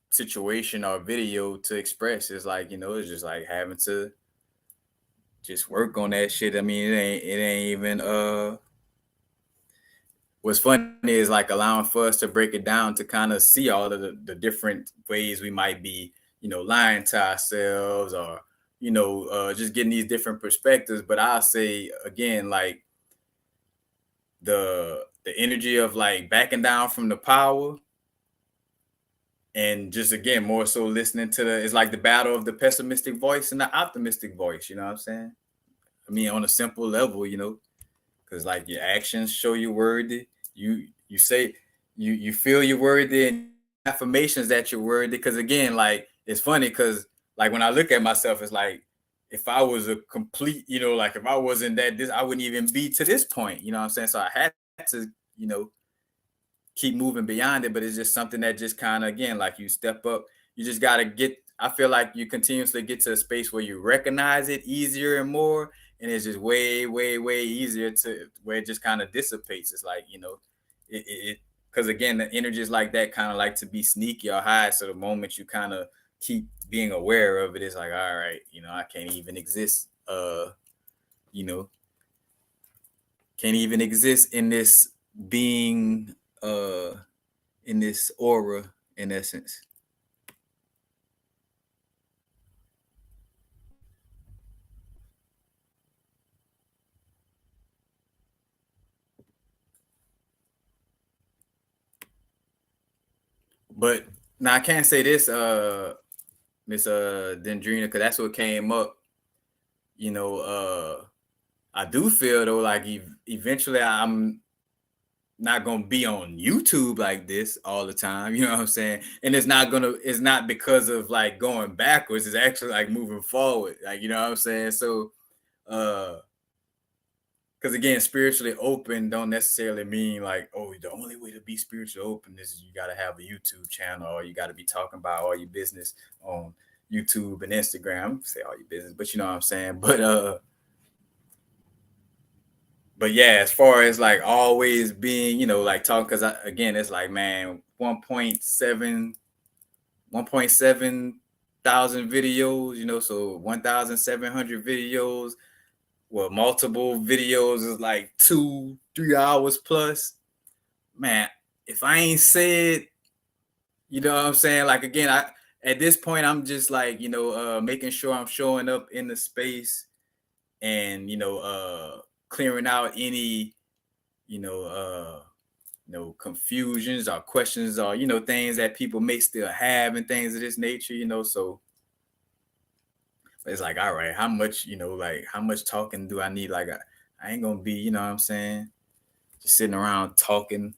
situation or video to express. It's like, it's just like having to just work on that shit. I mean, it ain't even what's funny is like allowing for us to break it down to kind of see all of the different ways we might be, lying to ourselves, or, just getting these different perspectives. But I'll say again, like the energy of like backing down from the power, and just again more so listening to it's like the battle of the pessimistic voice and the optimistic voice. You know what I'm saying? I mean, on a simple level, because like your actions show you worthy. You say you feel you're worthy, and affirmations that you're worthy. Because again, like it's funny because like when I look at myself, it's like if I was a complete, like if I wasn't this, I wouldn't even be to this point. You know what I'm saying? So I had to, you know, keep moving beyond it. But it's just something that just kind of again, like you step up. You just gotta get. I feel like you continuously get to a space where you recognize it easier and more, and it's just way, way, way easier to where it just kind of dissipates. It's like it because again, the energies like that kind of like to be sneaky or high. So the moment you kind of keep being aware of it, it's like, all right, I can't even exist. You know, can't even exist in this being, in this aura, in essence. But now I can't say this, Miss Dendrina, because that's what came up. You know, I do feel though like eventually I'm not gonna be on YouTube like this all the time, you know what I'm saying? And it's not because of like going backwards, it's actually like moving forward, like, you know what I'm saying? So uh because again, spiritually open don't necessarily mean like, oh, the only way to be spiritually open is you got to have a YouTube channel, or you got to be talking about all your business on YouTube and Instagram. Say all your business, but you know what I'm saying. But yeah, as far as like always being, like talking, because again, it's like, man, 1.7 thousand videos, so 1,700 videos. Well, multiple videos is like 2-3 hours plus. Man, if I ain't said, you know what I'm saying? Like again, I at this point I'm just like, making sure I'm showing up in the space and clearing out any, you know, uh confusions or questions or things that people may still have and things of this nature, so it's like, all right, how much, like how much talking do I need? Like I ain't gonna be, you know what I'm saying, just sitting around talking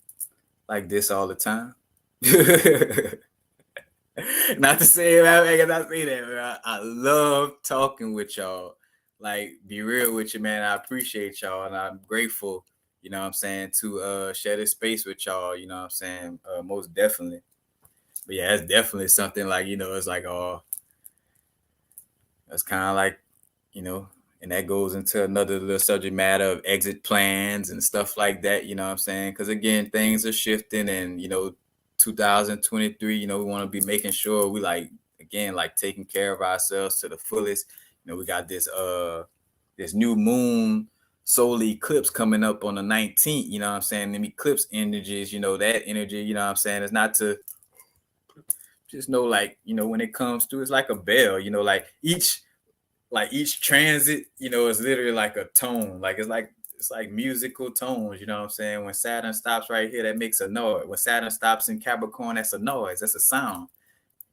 like this all the time. Not to say that, I cannot say that, man. I love talking with y'all. Like, be real with you, man. I appreciate y'all, and I'm grateful, you know what I'm saying, to share this space with y'all, you know what I'm saying, most definitely. But yeah, it's definitely something like, it's like, oh, that's kind of like, you know, and that goes into another little subject matter of exit plans and stuff like that, you know what I'm saying? Because again, things are shifting, and 2023, we want to be making sure we like, again, like taking care of ourselves to the fullest. We got this new moon solar eclipse coming up on the 19th, you know what I'm saying? Them eclipse energies, that energy, you know what I'm saying? It's not to just know, like, when it comes to, it's like a bell, each transit, is literally like a tone. Like it's like musical tones, you know what I'm saying? When Saturn stops right here, that makes a noise. When Saturn stops in Capricorn, that's a noise, that's a sound.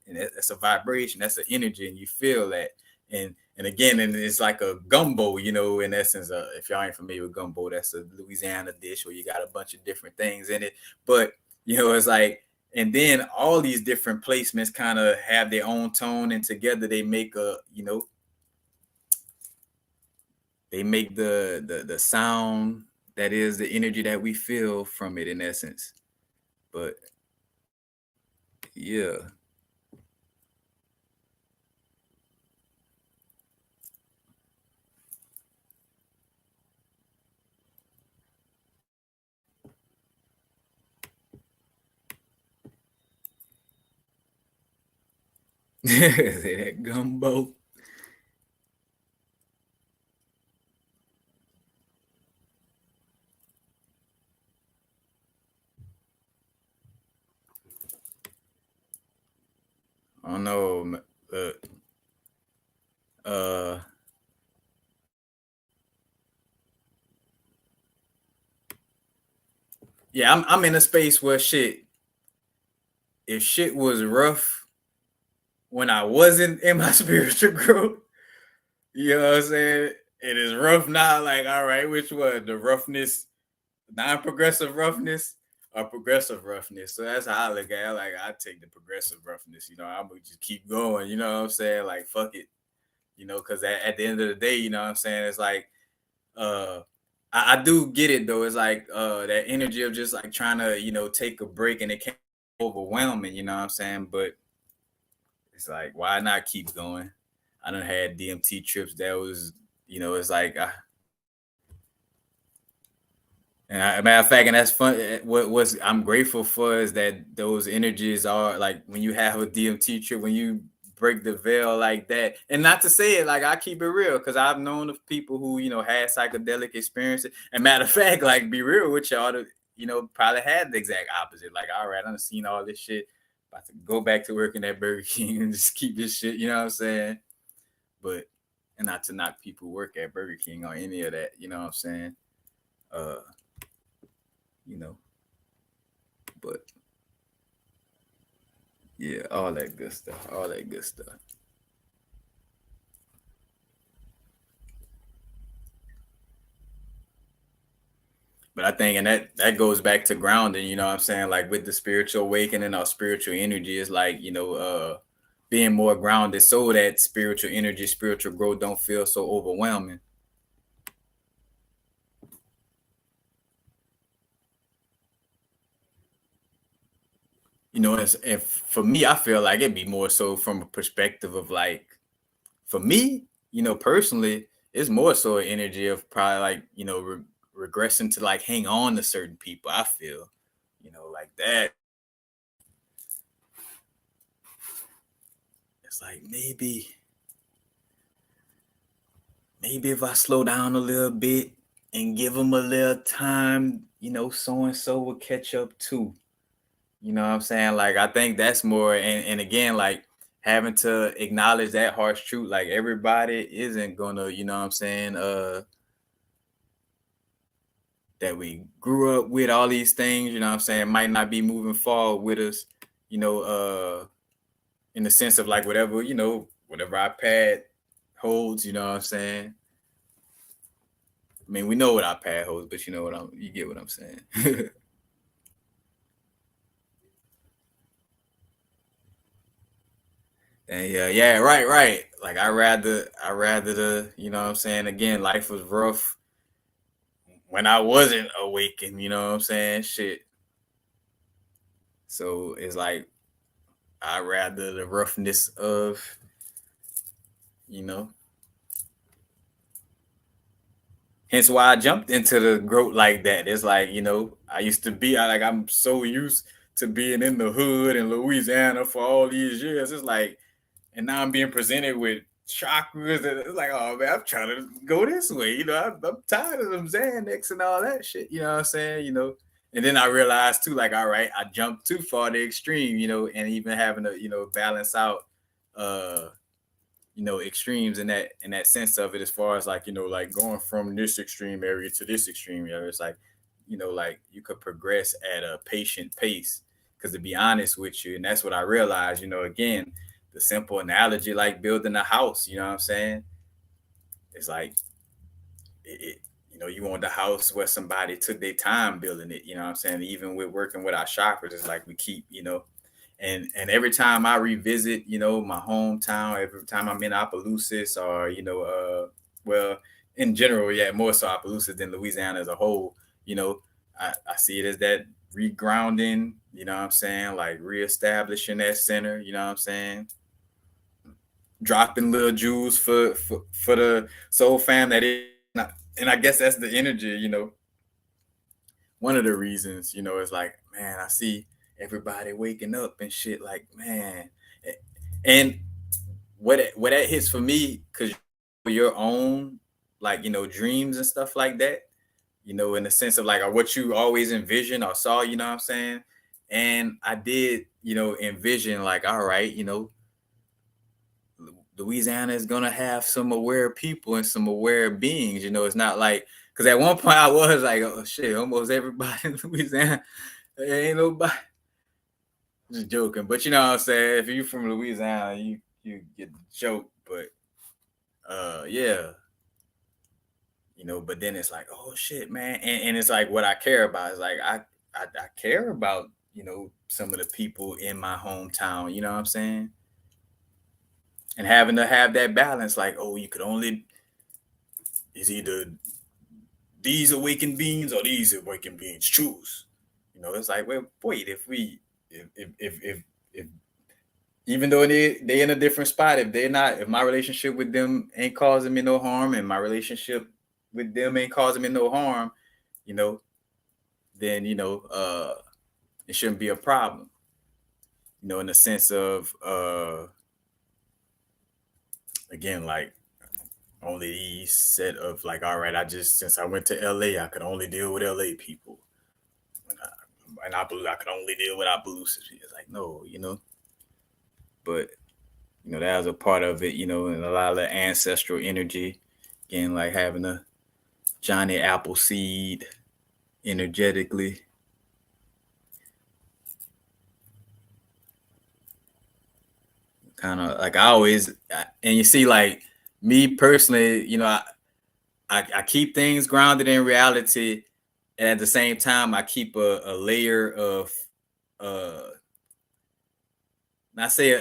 And that's a vibration, that's an energy, and you feel that. And again, and it's like a gumbo, in essence. If y'all ain't familiar with gumbo, that's a Louisiana dish where you got a bunch of different things in it. But it's like, and then all these different placements kind of have their own tone, and together they make the sound that is the energy that we feel from it, in essence. But yeah. That gumbo. I don't know. Uh, yeah, I'm in a space where if shit was rough when I wasn't in my spiritual growth, you know what I'm saying? It is rough now. Like, all right, which one? The roughness, non-progressive roughness, or progressive roughness? So that's how I look at it. Like, I take the progressive roughness. I'm gonna just keep going. You know what I'm saying? Like, fuck it. Because at the end of the day, you know what I'm saying? It's like, uh, I do get it though. It's like that energy of just like trying to, take a break, and it can be overwhelming. You know what I'm saying? But it's like, why not keep going? I done had DMT trips that was, it's like, and matter of fact, and that's fun. What's I'm grateful for is that those energies are like when you have a DMT trip, when you break the veil like that. And not to say it like, I keep it real, because I've known of people who had psychedelic experiences. And matter of fact, like, be real with y'all, to probably had the exact opposite. Like, all right, I've seen all this shit. About to go back to working at Burger King and just keep this shit. You know what I'm saying? But and not to knock people who work at Burger King or any of that. You know what I'm saying? Uh, you know. But yeah, all that good stuff. All that good stuff. But I think, and that goes back to grounding, you know what I'm saying? Like with the spiritual awakening, our spiritual energy is like, being more grounded so that spiritual energy, spiritual growth don't feel so overwhelming. And for me, I feel like it'd be more so from a perspective of like, for me, personally, it's more so an energy of probably like, regressing to like hang on to certain people. I feel, like that. It's like maybe if I slow down a little bit and give them a little time, so and so will catch up too. You know what I'm saying? Like I think that's more, and again, like having to acknowledge that harsh truth, like everybody isn't gonna, what I'm saying, that we grew up with all these things, what I'm saying, might not be moving forward with us, you know, uh in the sense of like whatever, whatever our path holds, you know what I'm saying? I mean, we know what our path holds, but you get what I'm saying. And yeah, right. Like I rather the, what I'm saying, again, life was rough when I wasn't awakened, you know what I'm saying? Shit. So it's like I rather the roughness of, you know, hence why I jumped into the growth like that. It's like, I used to be I'm so used to being in the hood in Louisiana for all these years. It's like, and now I'm being presented with chakras, and it's like, oh man, I'm trying to go this way. I'm tired of them Xanax and all that shit. You know what I'm saying? And then I realized too, like, all right, I jumped too far to extreme. And even having to, balance out, uh, extremes in that sense of it, as far as like, like going from this extreme area to this extreme area. It's like, like you could progress at a patient pace. Because to be honest with you, and that's what I realized, again, the simple analogy like building a house, you know what I'm saying? It's like you want the house where somebody took their time building it, you know what I'm saying? Even with working with our chakras, it's like we keep, and every time I revisit, my hometown, every time I'm in Opelousas or, well, in general, yeah, more so Opelousas than Louisiana as a whole, I see it as that regrounding, you know what I'm saying? Like reestablishing that center, you know what I'm saying? Dropping little jewels for the soul fam that is not, and I guess that's the energy, one of the reasons, is like, man, I see everybody waking up and shit, like, man. And what that hits for me, because your own, like, dreams and stuff like that, in the sense of like, or what you always envisioned or saw, you know what I'm saying? And I did, envision like, all right, Louisiana is gonna have some aware people and some aware beings. It's not like, because at one point I was like, oh shit, almost everybody in Louisiana, there ain't nobody. Just joking, but you know what I'm saying. If you from Louisiana, you get the joke. But yeah, But then it's like, oh shit, man, and it's like what I care about is like I care about some of the people in my hometown. You know what I'm saying? And having to have that balance, like, oh, you could only is either these awakened beings or these awakened beings choose. It's like, well, wait, if even though they in a different spot, if my relationship with them ain't causing me no harm, and my relationship with them ain't causing me no harm, you know, then it shouldn't be a problem. In the sense of again, like only these set of like, all right, since I went to LA, I could only deal with LA people. And I could only deal with Opelousas. It's like, no, but that was a part of it, and a lot of the ancestral energy. Again, like having a Johnny Appleseed energetically. Kind of like I always, and you see, like me personally, I keep things grounded in reality, and at the same time, I keep a layer of uh, I say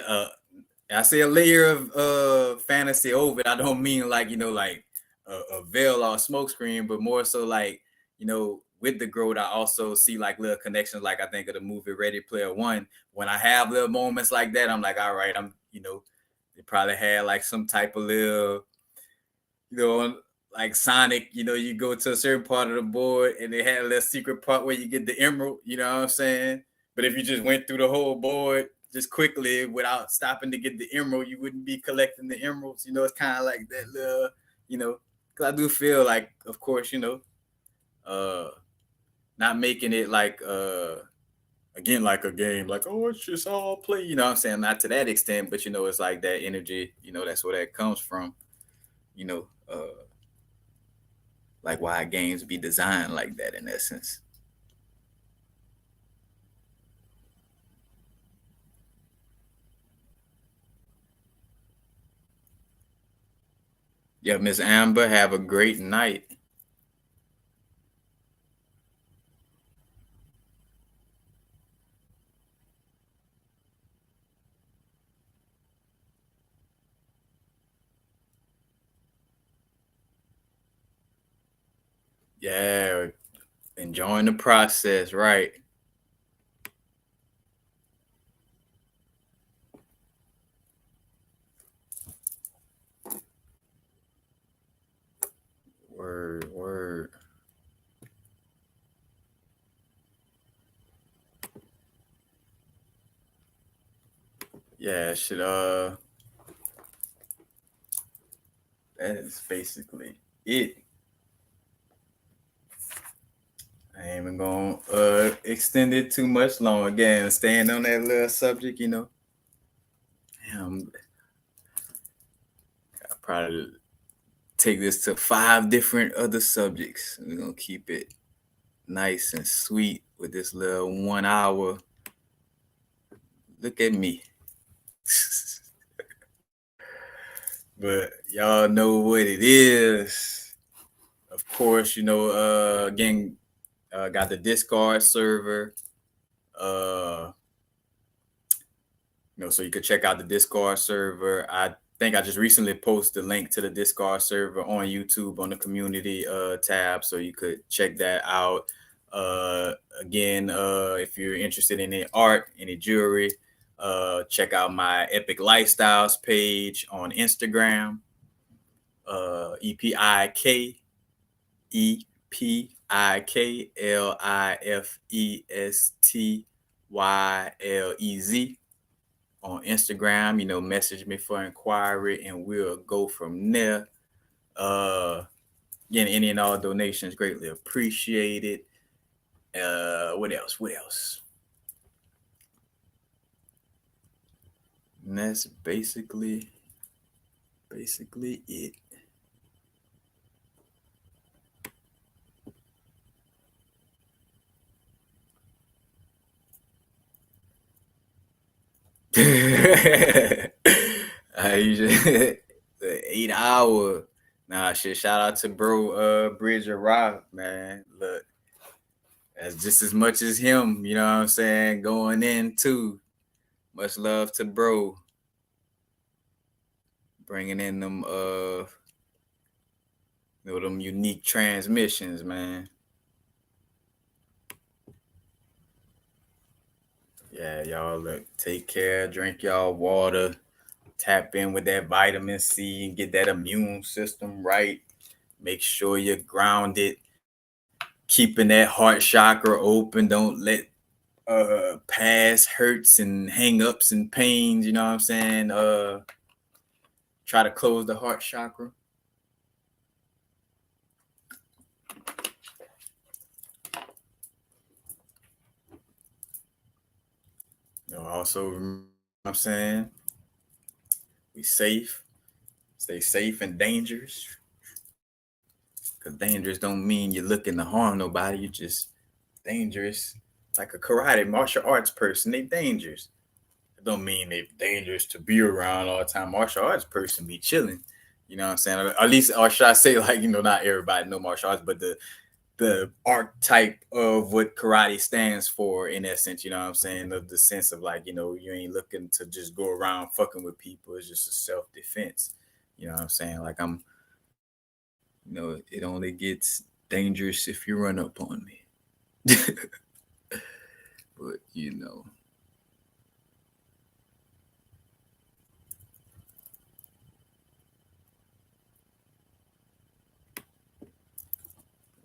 I say a layer of fantasy over it. I don't mean like like a veil or a smoke screen, but more so like with the growth, I also see like little connections. Like I think of the movie Ready Player One. When I have little moments like that, I'm like, all right, I'm they probably had like some type of little you know, like Sonic, you go to a certain part of the board and they had a little secret part where you get the emerald, you know what I'm saying? But if you just went through the whole board just quickly without stopping to get the emerald, you wouldn't be collecting the emeralds. It's kind of like that little, because I do feel like, of course, uh, not making it like, again, like a game, like, oh, it's just all play, you know what I'm saying? Not to that extent, but, it's like that energy, that's where that comes from, you know, like why games be designed like that in essence. Yeah, Miss Amber, have a great night. Yeah, enjoying the process, right? Word, word. Yeah, should that is basically it. I ain't even gonna extend it too much long. Again, staying on that little subject, Damn, I probably take this to 5 different other subjects. We're gonna keep it nice and sweet with this little 1 hour. Look at me. But y'all know what it is. Of course, again, got the Discord server. Uh, so you could check out the Discord server. I think I just recently posted a link to the Discord server on YouTube on the community tab, so you could check that out. Again, if you're interested in any art, any jewelry, check out my Epic Lifestyles page on Instagram. EPIKLIFESTYLEZ on Instagram. Message me for inquiry and we'll go from there. Again, any and all donations greatly appreciated. What else? What else? And that's basically it. I usually 8 hour. Nah, shit. Shout out to bro, Bridger Rock, man. Look, that's just as much as him. You know what I'm saying? Going in too. Much love to bro. Bringing in them, them unique transmissions, man. Yeah, y'all. Look, take care. Drink y'all water. Tap in with that vitamin C and get that immune system right. Make sure you're grounded. Keeping that heart chakra open. Don't let past hurts and hang-ups and pains, you know what I'm saying? Try to close the heart chakra. Also, you know what I'm saying? Be safe. Stay safe and dangerous. Because dangerous don't mean you're looking to harm nobody. You're just dangerous. Like a karate martial arts person, they dangerous. It don't mean they're dangerous to be around all the time. Martial arts person be chilling. You know what I'm saying? Or at least, or should I say, like, not everybody know martial arts, but the archetype of what karate stands for in essence, you know what I'm saying? Of the sense of like, you ain't looking to just go around fucking with people. It's just a self-defense. You know what I'm saying? Like it only gets dangerous if you run up on me. But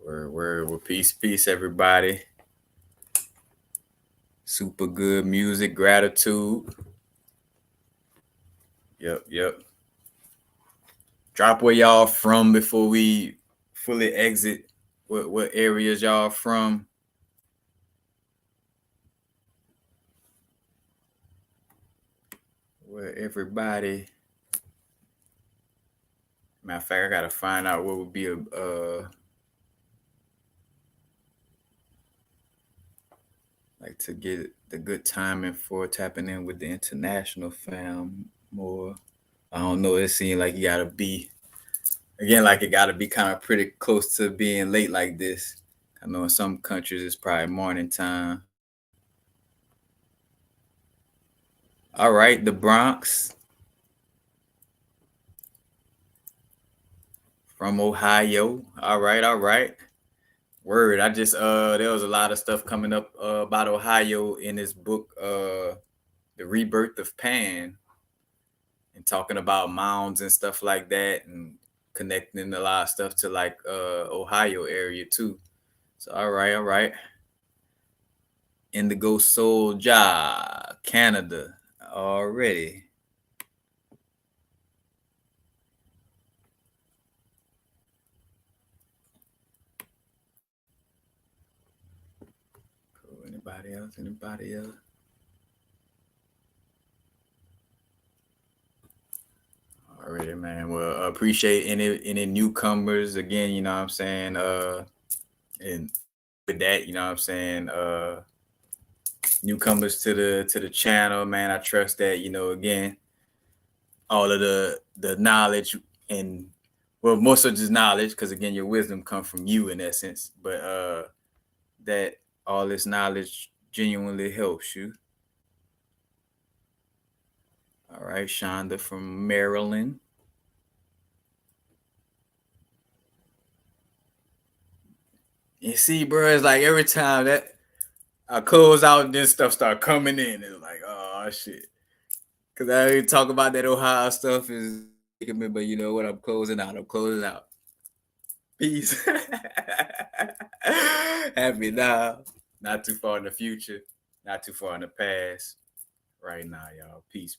we're peace, everybody. Super good music, gratitude. Yep. Drop where y'all from before we fully exit. What areas y'all from? Where everybody. Matter of fact, I gotta find out what would be a like to get the good timing for tapping in with the international fam more. I don't know. It seemed like you gotta be again, like it gotta be kind of pretty close to being late like this. I know in some countries it's probably morning time. All right, the Bronx from Ohio. All right. Word. I just there was a lot of stuff coming up about Ohio in this book, The Rebirth of Pan, and talking about mounds and stuff like that, and connecting a lot of stuff to like Ohio area too. So all right. Indigo Soldier, Canada already. Cool. Anybody else? Already, man. Well, appreciate any newcomers again. You know what I'm saying. And with that, you know what I'm saying. Newcomers to the channel, man. I trust that again, all of the knowledge and well, most of just knowledge, because again, your wisdom comes from you in essence. But that all this knowledge genuinely helps you. All right, Shonda from Maryland. You see, bro, it's like every time that I close out, then stuff start coming in. It's like, oh shit. Cause I talk about that Ohio stuff is making me, but you know what? I'm closing out. Peace. Happy now. Not too far in the future. Not too far in the past. Right now, y'all. Peace.